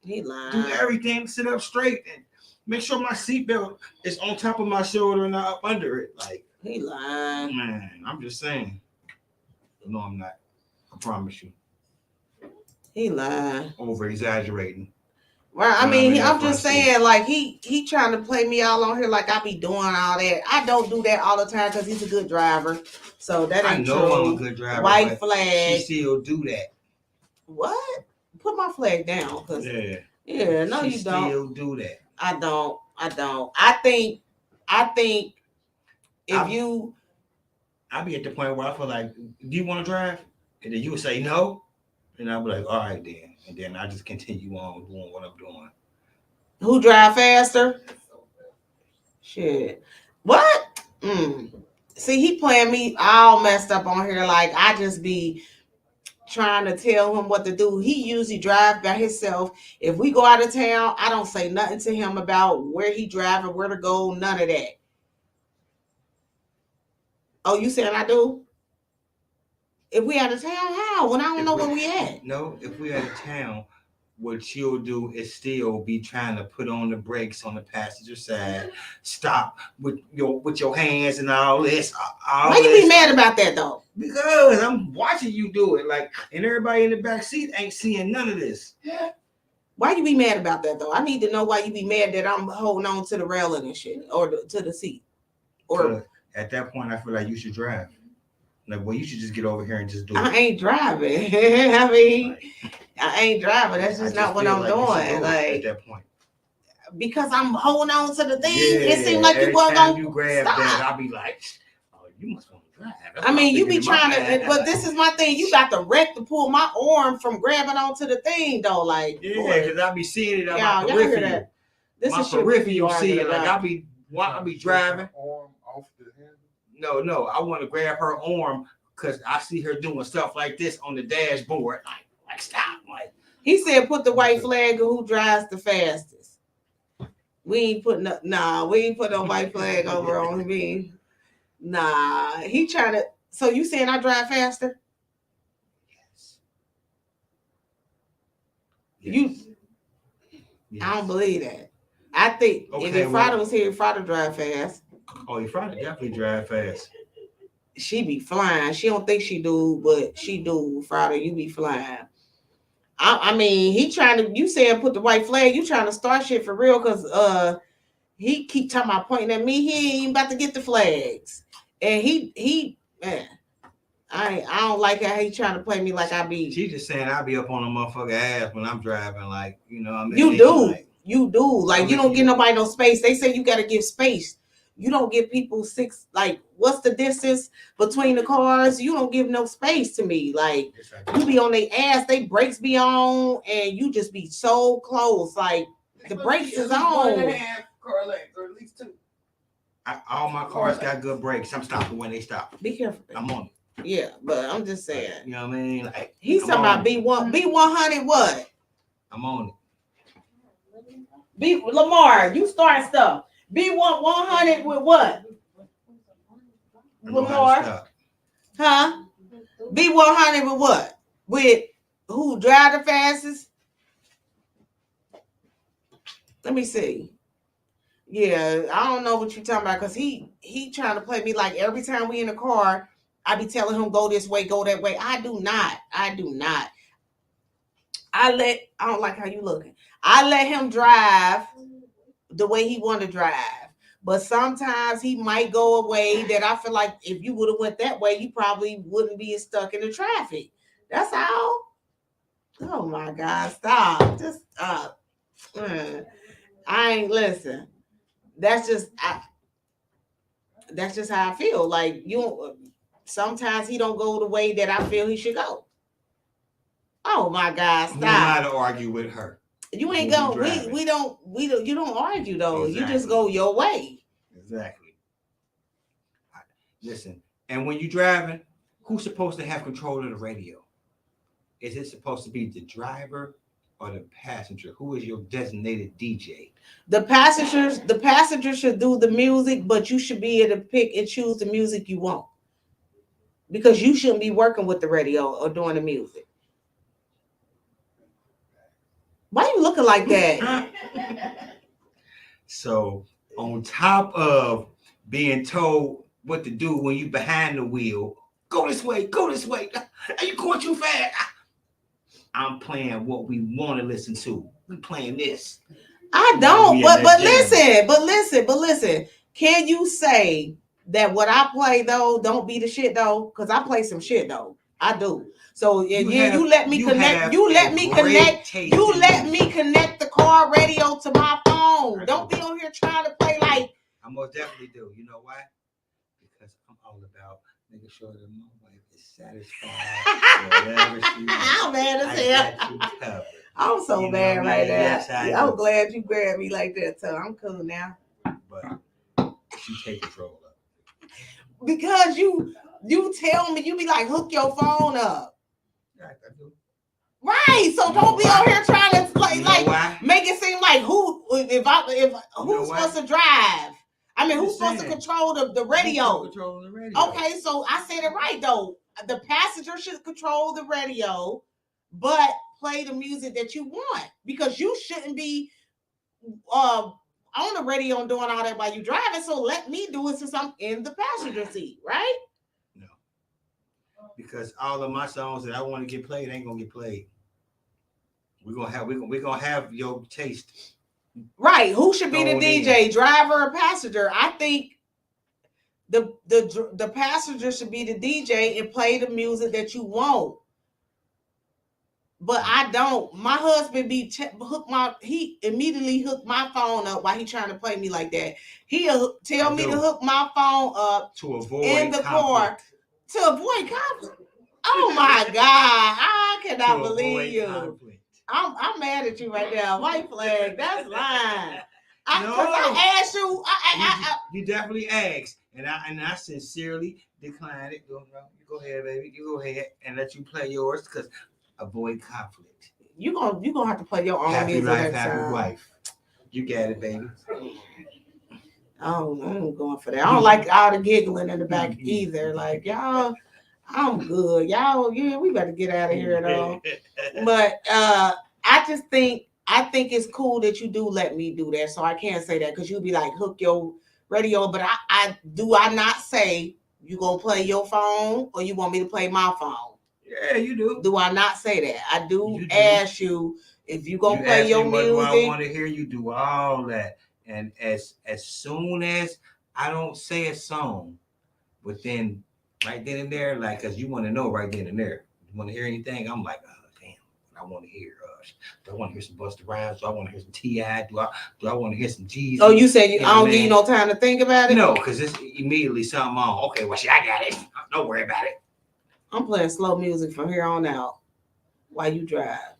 He do lying. everything, sit up straight, and make sure my seatbelt is on top of my shoulder and not up under it. Like, He lying. man, I'm just saying. No, I'm not. I promise you. He lying. Over exaggerating. Well, I When mean, I'm in that I'm just front seat. saying, like he trying to play me all on here like I be doing all that. I don't do that all the time because he's a good driver. So that I ain't know true. I'm a good driver. White but flag. She still do that. What? Put my flag down, cause Yeah. no, She you don't. still do that. I don't. I think if I- you I'll be at the point where I feel like, do you want to drive? And then you would say no. And I'll be like, all right then. And then I just continue on doing what I'm doing. who drive faster? Shit. What? See, he playing me all messed up on here. Like I just be trying to tell him what to do. He usually drive by himself. If we go out of town, I don't say nothing to him about where he driving, where to go, none of that. Oh, you saying I do? If we out of town, how? When I don't know where we at. No, if we out of town, what you'll do is still be trying to put on the brakes on the passenger side, stop with your hands and all this. Why you be mad about that though? Because I'm watching you do it, like, and everybody in the back seat ain't seeing none of this. Why you be mad about that though? I need to know why you be mad that I'm holding on to the railing and shit, or to the seat, or at that point, I feel like you should drive. Like, well, you should just get over here and just do it. I ain't driving. I mean, I ain't driving. That's just not what feel I'm like you should doing. do it Like at that point. because I'm holding on to the thing. Yeah, It seemed like you every wasn't time gonna you grab stop. that, I'll be like, oh, you must want to drive. That's I what mean, I'm you be thinking in my trying to, mind. but this is my thing. You got the wreck to pull my arm from grabbing onto the thing, though. Like, Yeah, because I be seeing it on my y'all hear peripheral. that? This My is shit we be peripheral see it. arguing Like, about. I be driving. Arm off the handle. No, I want to grab her arm because I see her doing stuff like this on the dashboard. Like stop. Like, He said, "Put the white flag of who drives the fastest." We ain't putting up. Nah, we ain't putting no white flag over on me. Nah, he trying to. So you saying I drive faster? yes. I don't believe that. I think if Okay, your father was here, your father drive fast. Oh, your father definitely drive fast. She be flying. She don't think she do, but she do. Friday, you be flying. I mean, he trying to. You saying put the white flag? You trying to start shit for real? Cause he keep talking about pointing at me. He ain't about to get the flags, and he man, I don't like how he trying to play me like I be. She just saying I be up on a motherfucker ass when I'm driving. Like, you know, I mean, You do, like, you do. Like you don't you- give nobody no space. They say you got to give space. You don't give people six. Like, what's the distance between the cars? You don't give no space to me. Like, you be on their ass, they brakes be on, and you just be so close. Like, the brakes is on. 1.5 car length, or at least 2. all my cars got good brakes. I'm stopping when they stop. Be careful. I'm on it. Yeah, but I'm just saying. You know what I mean? Like, He's I'm talking on about it. B100 what? I'm on it. Lamar, you starting stuff. B100 with what? I know how to Lamar, stop. huh? B100 with what? With who drive the fastest? Let me see. Yeah, I don't know what you're talking about because he trying to play me like every time we in the car, I be telling him go this way, go that way. I do not. I don't like how you looking. I let him drive the way he want to drive. But sometimes he might go a way that I feel like if you would have went that way, you probably wouldn't be stuck in the traffic. That's all. Oh my God, stop. Just stop. I ain't listen. That's just how I feel. Like sometimes he don't go the way that I feel he should go. Oh my God, Who am I stop. to argue with her? You ain't Who be go. driving? We don't. You don't argue though. You just Exactly. go your way. Exactly. Listen, and when you're driving, who's supposed to have control of the radio? Is it supposed to be the driver or the passenger? Who is your designated DJ? The passengers should do the music, but you should be able to pick and choose the music you want. Because you shouldn't be working with the radio or doing the music. Why are you looking like that? So on top of being told what to do when you behind the wheel, go this way, are you going too fast? I'm playing what we want to listen to. We playing this. I don't, but listen. Can you say that what I play though don't be the shit though? Because I play some shit though. I do. So you let me connect. You let me connect the car radio to my phone. Don't be on here trying to play like. I most definitely do. You know why? Because I'm all about making sure that my wife is satisfied. Whatever she wants. I'm mad as hell. I'm so mad right now. Yes, I'm glad you grabbed me like that, so I'm cool now. But she take control of it. Because you tell me, you be like, hook your phone up. Yeah, I do. Right. So don't be on here trying to make it seem like who's supposed to drive? I mean, who's supposed to control the radio? Control the radio. Okay, so I said it right though. The passenger should control the radio, but play the music that you want, because you shouldn't be on the radio and doing all that while you driving. So let me do it since I'm in the passenger seat, right? No, because all of my songs that I want to get played ain't gonna get played. We're gonna have your taste. Right. Who should be the DJ, driver or passenger? I think the passenger should be the DJ and play the music that you want. But I don't. My husband he immediately hooked my phone up while he trying to play me like that. He'll tell me to hook my phone up to avoid in the car to avoid conflict. Oh my God! I cannot believe you. Conflict. I'm mad at you right now. White flag. That's lying. I asked you. You definitely asked, and I sincerely declined it. You go ahead, baby. You go ahead and let you play yours, because avoid conflict. You gonna have to play your own happy music life, next happy time. wife. You got it, baby. I'm going for that. I don't like all the giggling in the back either. Like y'all, I'm good. Y'all, yeah, we better get out of here though. But I just think it's cool that you do let me do that. So I can't say that, because you'll be like, hook your radio. But I not say you gonna play your phone or you want me to play my phone? Yeah, you do. Do I not say that? I do ask you if you gonna play your music. What do I want to hear you do all that? And as soon as I don't say a song, but then right then and there, like, because you want to know right then and there. You want to hear anything? I'm like, oh, damn, I want to hear. Do I want to hear some Busta Rhymes? Do I want to hear some T.I.? Do I want to hear some Jeezy? Oh, you said I don't give you no time to think about it? No, because it's immediately something on. Okay, well, shit, I got it. Don't worry about it. I'm playing slow music from here on out while you drive.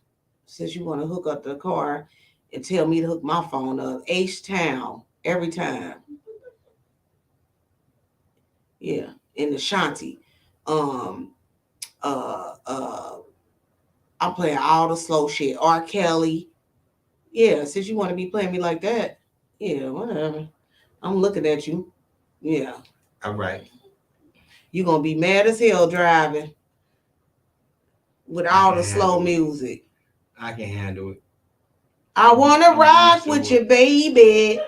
Since you want to hook up the car and tell me to hook my phone up, H-Town, every time. Yeah, in the Shanti. I'm playing all the slow shit. R. Kelly. Yeah, since you want to be playing me like that, yeah, whatever. I'm looking at you. Yeah. All right. You're going to be mad as hell driving with all the slow music. I can handle it. I want to rock with you, baby.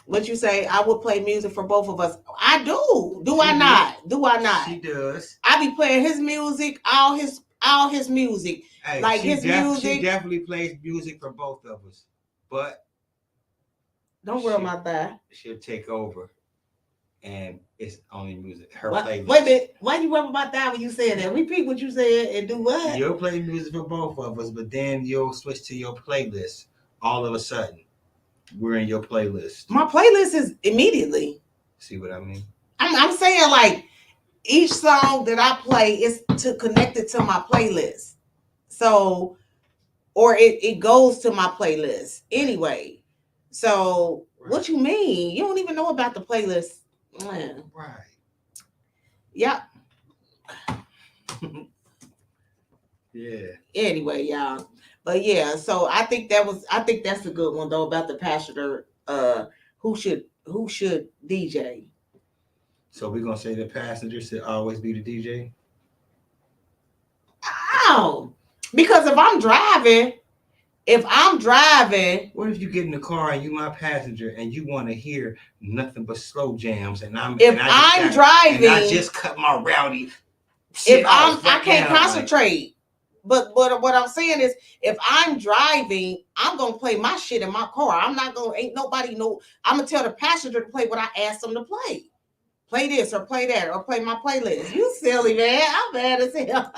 What you say? I would play music for both of us. I do. Do I not? Do I not? She does. I be playing his music, all his music. Hey, like his music. She definitely plays music for both of us. But don't worry about that. She'll take over. And it's only music. Her playlist. Wait a minute. Why you worry about that when you said that? Repeat what you said and do what? You'll play music for both of us, but then you'll switch to your playlist. All of a sudden, we're in your playlist. My playlist is immediately. See what I mean? I'm saying, like, each song that I play is to connect it to my playlist. So, or it goes to my playlist anyway. So, right. What you mean? You don't even know about the playlist. Man. Right. Yeah. Yeah. Anyway, y'all. But yeah, so I think that's a good one though about the passenger. Who should DJ? So we're gonna say the passenger should always be the DJ. Oh, because if I'm driving, What if you get in the car and you my passenger and you want to hear nothing but slow jams and I'm driving, and I just cut my rowdy shit if off I right can't now, concentrate. But what I'm saying is, if I'm driving, I'm gonna play my shit in my car. I'm not gonna ain't nobody know. I'm gonna tell the passenger to play what I asked them to play. Play this or play that or play my playlist. You silly man. I'm mad as hell.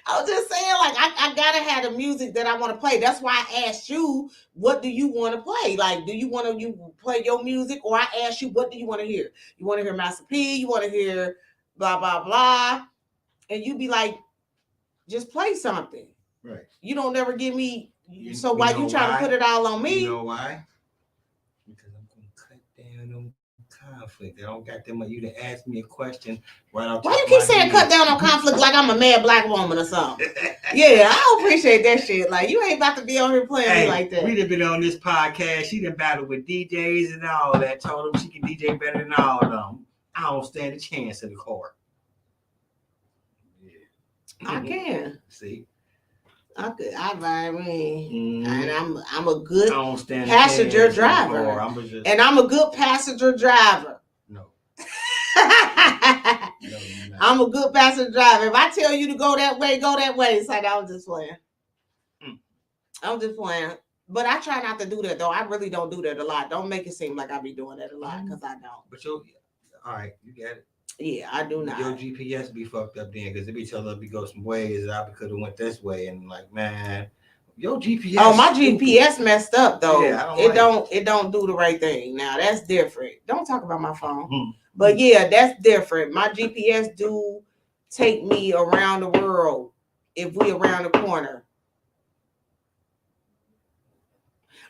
I'm just saying, like, I gotta have the music that I want to play. That's why I asked you, what do you want to play? Like, do you want to play your music, or I asked you, what do you want to hear? You want to hear Master P? You want to hear blah blah blah? And you be like, just play something. Right. You don't never give me. So why you trying to put it all on me? You know why? Because I'm gonna cut down on conflict. I don't got them. You to ask me a question right off. Why you keep saying cut down on conflict like I'm a mad black woman or something? Yeah, I don't appreciate that shit. Like, you ain't about to be on here playing me like that. We done been on this podcast. She done battled with DJs and all that. Told them she can DJ better than all of them. I don't stand a chance in the car. Yeah. I can. See? I mean, and I'm a good passenger driver. And I'm a good passenger driver. No. No, I'm a good passenger driver. If I tell you to go that way, go that way. It's like, I'm just playing. I'm just playing. But I try not to do that, though. I really don't do that a lot. Don't make it seem like I be doing that a lot, because I don't. But all right, you got it. Yeah, I do not. Your GPS be fucked up then, because it be telling us we go some ways that I could have went this way, and like, man, your GPS. Oh, my GPS messed up though. Yeah, it don't do the right thing. Now that's different. Don't talk about my phone. But yeah, that's different. My GPS do take me around the world if we around the corner.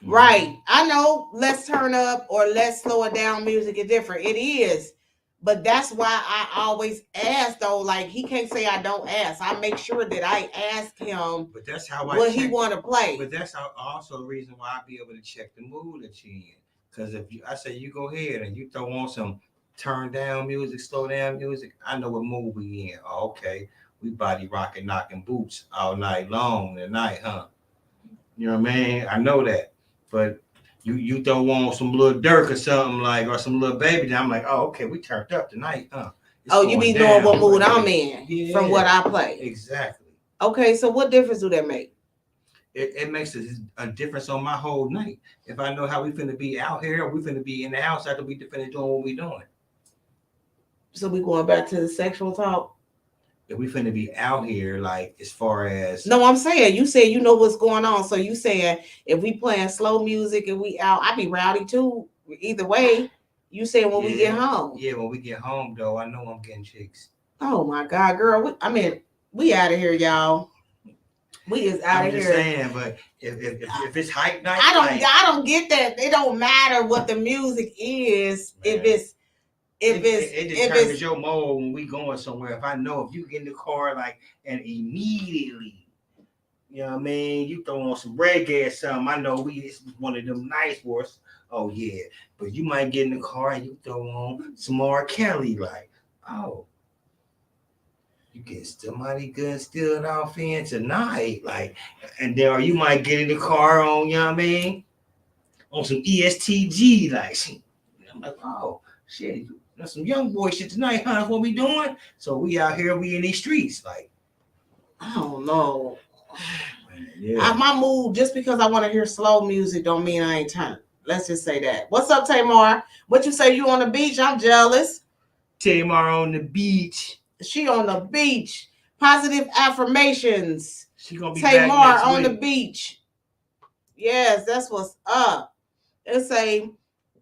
Right. I know let's turn up or let's slow it down music is different. It is. But that's why I always ask, though. Like, he can't say I don't ask. I make sure that I ask him. But that's how he want to play. But that's also the reason why I be able to check the mood that you in. Because if I say you go ahead and you throw on some turn down music, slow down music, I know what mood we in. Oh, okay, we body rocking, knocking boots all night long tonight, huh? You know what I mean? I know that, but. You throw on some little Dirk or something or some little baby, then I'm like, oh, okay, we turned up tonight, huh? You be knowing what mood I'm in from what I play. Exactly. Okay, so what difference do that make? It makes a difference on my whole night. If I know how we finna be out here, or we finna be in the house after we finna doing what we doing. So we going back to the sexual talk? If we finna be out here, like, as far as... No, I'm saying, you said you know what's going on. So you saying if we playing slow music and we out, I be rowdy too. Either way, you saying when we get home. Yeah, when we get home, though, I know I'm getting chicks. Oh, my God, girl. We out of here, y'all. We is out of here. I'm just saying, but if it's hype night... I don't get that. It don't matter what the music is. Man. It determines your mode when we going somewhere. If I know if you get in the car and immediately, you know what I mean, you throw on some reggae or something, I know this is one of them nice ones. Oh yeah, but you might get in the car and you throw on some R. Kelly, you get somebody good still it off in tonight, and then or you might get in the car on, you know what I mean, on some ESTG, I'm like, oh shit. Some young boy shit tonight, huh? That's what we doing. So we out here, we in these streets. I don't know. Yeah. My mood, just because I want to hear slow music, don't mean I ain't turned. Let's just say that. What's up, Tamar? What you say? You on the beach? I'm jealous. Tamar on the beach. She on the beach. Positive affirmations. She gonna be Tamar back on the beach. Yes, that's what's up. Let's say.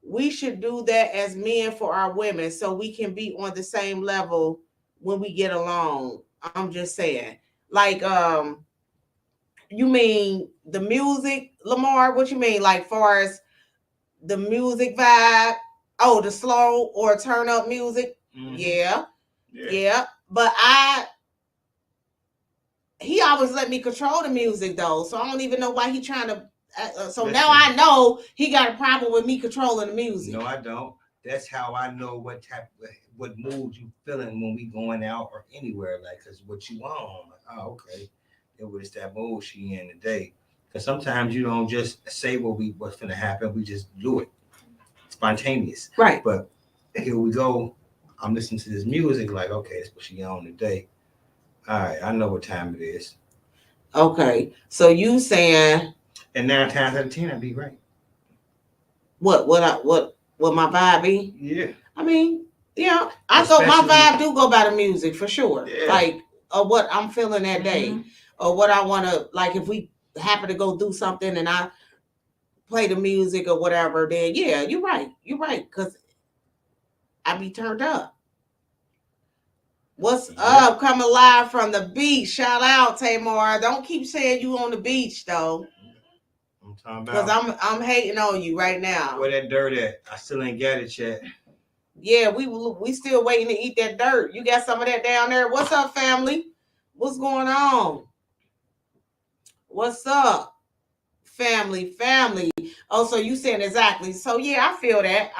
We should do that as men for our women so we can be on the same level when we get along. I'm just saying. You mean the music, Lamar? What you mean? Far as the music vibe? Oh, the slow or turn up music? Mm-hmm. Yeah. But he always let me control the music though, so I don't even know why he trying to. So Listen. now I know he got a problem with me controlling the music. No, I don't. That's how I know what mood you feeling when we going out or anywhere. Like, cause what you on? Like, oh, okay, it was that mood she in today. Cause sometimes you don't just say what's gonna happen. We just do it, spontaneous. Right. But here we go. I'm listening to this music. Like, okay, that's what she on today. All right, I know what time it is. Okay, so you saying? And 9 times out of 10, I'd be right. What my vibe be? Yeah. I mean, yeah, I thought my vibe do go by the music for sure. Yeah. Like, or what I'm feeling that day, or what I want to, like, if we happen to go do something and I play the music or whatever, then yeah, you're right, because I be turned up. What's up? Coming live from the beach. Shout out, Tamar. Don't keep saying you on the beach though. I'm talking about, because I'm hating on you right now. Where that dirt at? I still ain't got it yet. Yeah, we still waiting to eat that dirt. You got some of that down there? What's up, family? What's going on? What's up, family? Oh, so you saying exactly? So yeah, I feel that.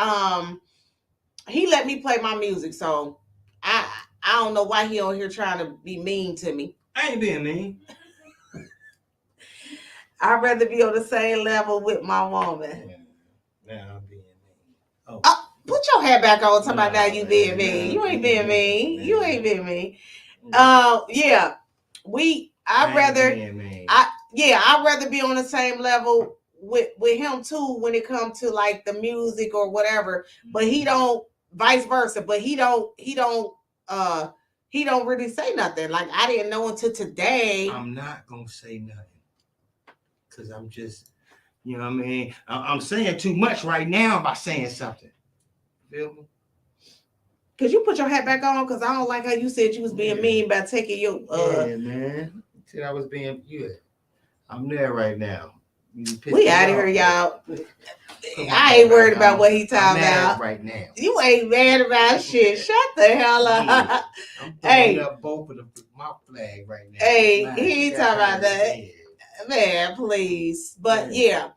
He let me play my music, so I don't know why he on here trying to be mean to me. I ain't being mean. I'd rather be on the same level with my woman. Yeah. Now I'm being mean. Oh. Put your hat back on. Talking about now you being mean. You ain't being mean. You ain't being mean. Yeah. I'd rather be on the same level with him too when it comes to like the music or whatever. But he don't, vice versa. But he don't really say nothing. Like I didn't know until today. I'm not gonna say nothing. Cause I'm just, you know what I mean? I'm saying too much right now by saying something. Feel me? Cause you put your hat back on, cause I don't like how you said you was being mean by taking your Yeah, man. You said I was being I'm there right now. We out of here, y'all. I ain't worried about what he talking about right now. You ain't mad about shit. Shut the hell up. I'm throwing up both of my flag right now. Hey, he ain't talking about that. Man, please. But yeah,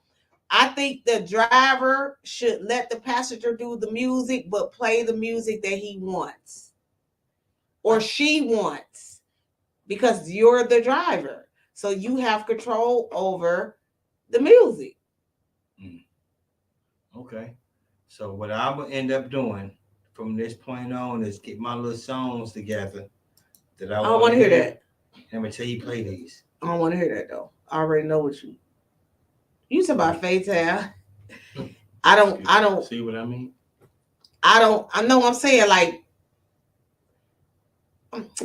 I think the driver should let the passenger do the music, but play the music that he wants or she wants, because you're the driver. So you have control over the music. Okay. So what I'm going to end up doing from this point on is get my little songs together that I don't want to hear that. I'm going to tell you play these. I don't want to hear that though. I already know what you talking about, Fatal. I don't see what I mean. I know I'm saying, like,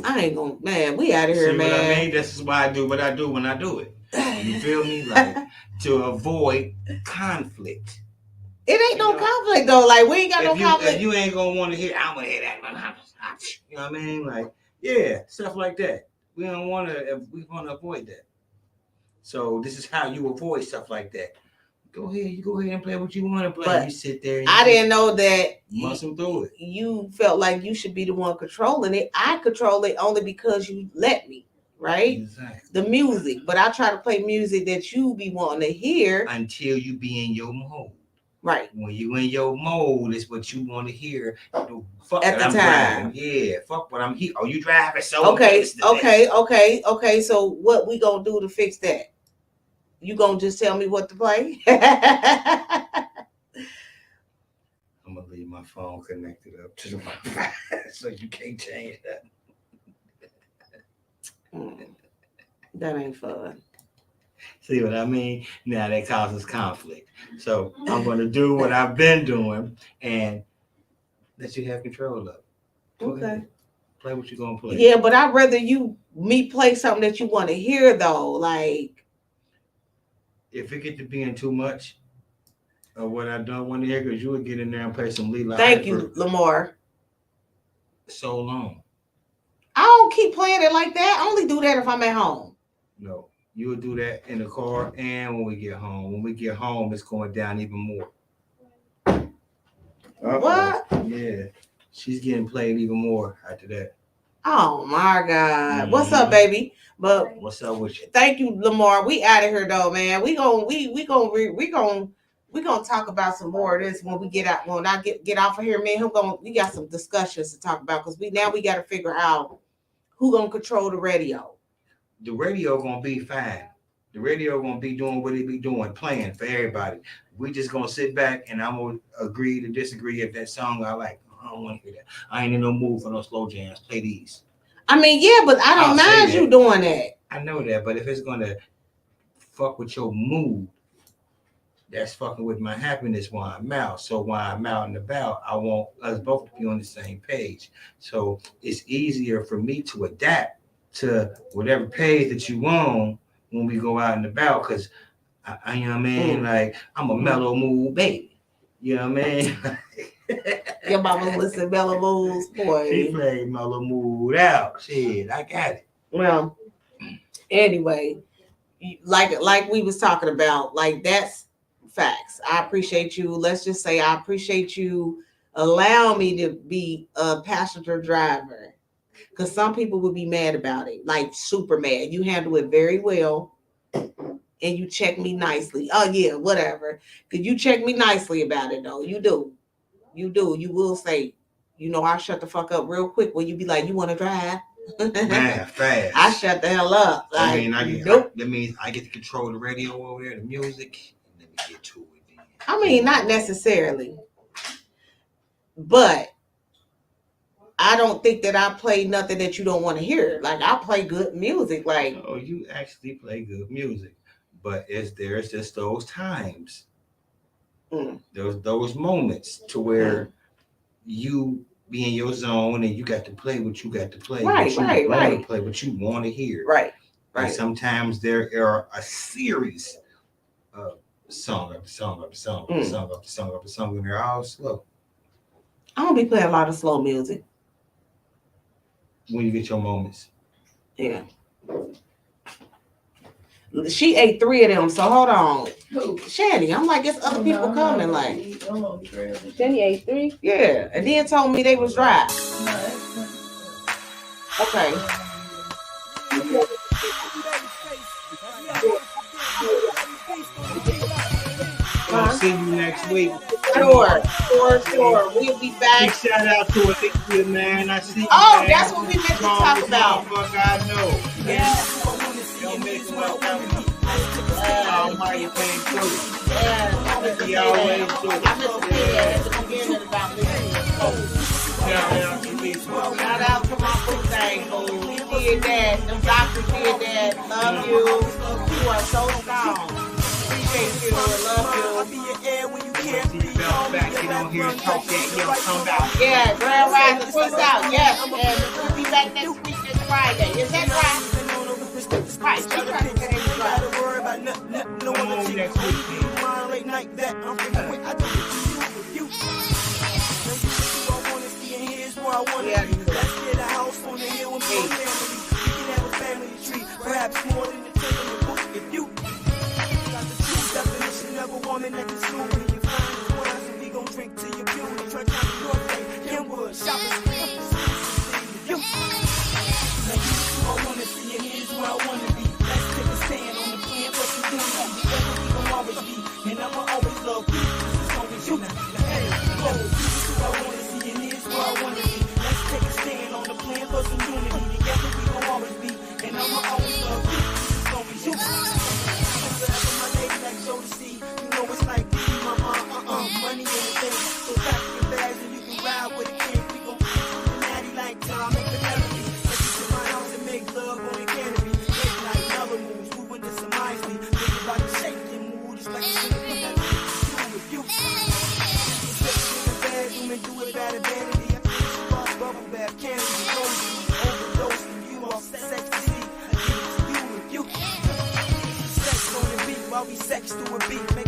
I ain't gonna, man, we out of here, see man. What I mean? This is why I do what I do when I do it. You feel me? Like, to avoid conflict. It ain't no conflict though. Like, we ain't got no conflict. If you ain't gonna want to hear, I'm gonna hear that. You know what I mean? Like, yeah, stuff like that. We don't want to. We want to avoid that. So this is how you avoid stuff like that. You go ahead and play what you want to play. But you sit there. And I didn't know that muscle through it. You felt like you should be the one controlling it. I control it only because you let me, right? Exactly. The music, but I try to play music that you be wanting to hear until you be in your mode. Right. When you in your mode, is what you want to hear. Fuck at the I'm time. Driving. Yeah, fuck what I'm here. Oh, you driving? So okay. So what we gonna do to fix that? You gonna just tell me what to play? I'm gonna leave my phone connected up to the Wi-Fi, so you can't change that. That ain't fun. See what I mean? Now that causes conflict. So I'm going to do what I've been doing and let you have control of it. Okay. Play what you're going to play. Yeah, but I'd rather me play something that you want to hear, though. Like, if it get to being too much of what I don't want to hear, because you would get in there and play some Lila. Thank you, Lamar. So long. I don't keep playing it like that. I only do that if I'm at home. No. You would do that in the car and when we get home. When we get home, it's going down even more. What? Yeah. She's getting played even more after that. Oh my God. What's up, baby? But what's up with you? Thank you, Lamar. We out of here though, man. We gonna talk about some more of this when we get out. When I get off of here, man, we got some discussions to talk about because we got to figure out who gonna control the radio. The radio gonna be fine. The radio gonna be doing what it be doing, playing for everybody. We just gonna sit back and I'm gonna agree to disagree if that song I like. I don't want to hear that. I ain't in no mood for no slow jams. Play these. I mean, yeah, but I don't mind you doing that. I know that, but if it's gonna fuck with your mood, that's fucking with my happiness while I'm out. So while I'm out and about, I want us both to be on the same page. So it's easier for me to adapt to whatever page that you on when we go out and about, because I you know what I mean? Like, I'm a mellow mood baby. You know what I mean? Your mama listen mellow moods, boy. She played mellow mood out. Shit, I got it. Well, anyway, like we was talking about, like that's facts. I appreciate you. Let's just say I appreciate you allowing me to be a passenger driver, because some people would be mad about it, like super mad. You handle it very well, and you check me nicely. Oh yeah, whatever. Because you check me nicely about it, though. You do. You will say, I'll shut the fuck up real quick when you be like, you want to drive? Man, fast. I shut the hell up. Like, that means I get to control the radio over there, the music. Let me get to it. Then. I mean, not necessarily, but I don't think that I play nothing that you don't want to hear. Like, I play good music. Like, oh, you actually play good music, but there's just those times, those moments to where you be in your zone and you got to play what you got to play. Right. Play what you want to hear. Right. And sometimes there are a series of song after song after song after song after song after song, and they're all slow. I don't be playing a lot of slow music. When you get your moments. Yeah. She ate 3 of them, so hold on. Who? Shanny. I'm like, it's other people coming. Like, Shanny ate 3? Yeah. And then told me they was dry. Okay. I'll see you next week. Sure. We'll be back. Big shout out to Alicia, man. I see you. Oh, man. that's what we meant to talk about. I know. Yeah. Don't make it well coming. Mario playing too. Yeah. He always do. I missed the video at the beginning about this. Shout out to my boo thing, boo. You did that. Them doctors did that. Love you. You are so strong. Appreciate you. Love you. Back, get on here and talk that come back. Yeah, Grand Rising, peace out. Yes, and we'll be back next week, this Friday. Is that right? Right. She trying to get it right. Come on next week. Yeah. Perhaps more than the tip of the book. If you got the true definition of a woman that can sue me, you find the wine, and we gon' drink to your beauty. Try to North Lake, Kenwood, shopping spree. You. Like you, I wanna see, and here's where I wanna be. Let's take a stand on the plan, what you do. Together we gon' always be, and I'ma always love you. As long as you. Hey, go. This is who I wanna see, and here's where I wanna be. Let's take a stand on the plan for some unity. Together we gon' always be, and I'ma always love you. As long as you. Forever my lady like Joe to see. You know it's like money in the thing. So pack your bags and you can ride with a kid. We gon' the natty like Tom and Penelope. Let's get to my house and make love on the canopy. Make like mellow moves, moving to some isley. Think about the shaking mood, it's like a cinema. With you. Sex in the bedroom and do it bad vanity. I feel you off bubble bath, candy, rosy. Overdose and you all sexy. I give it to you if you. Sex on the beat while we sex to a beat. Make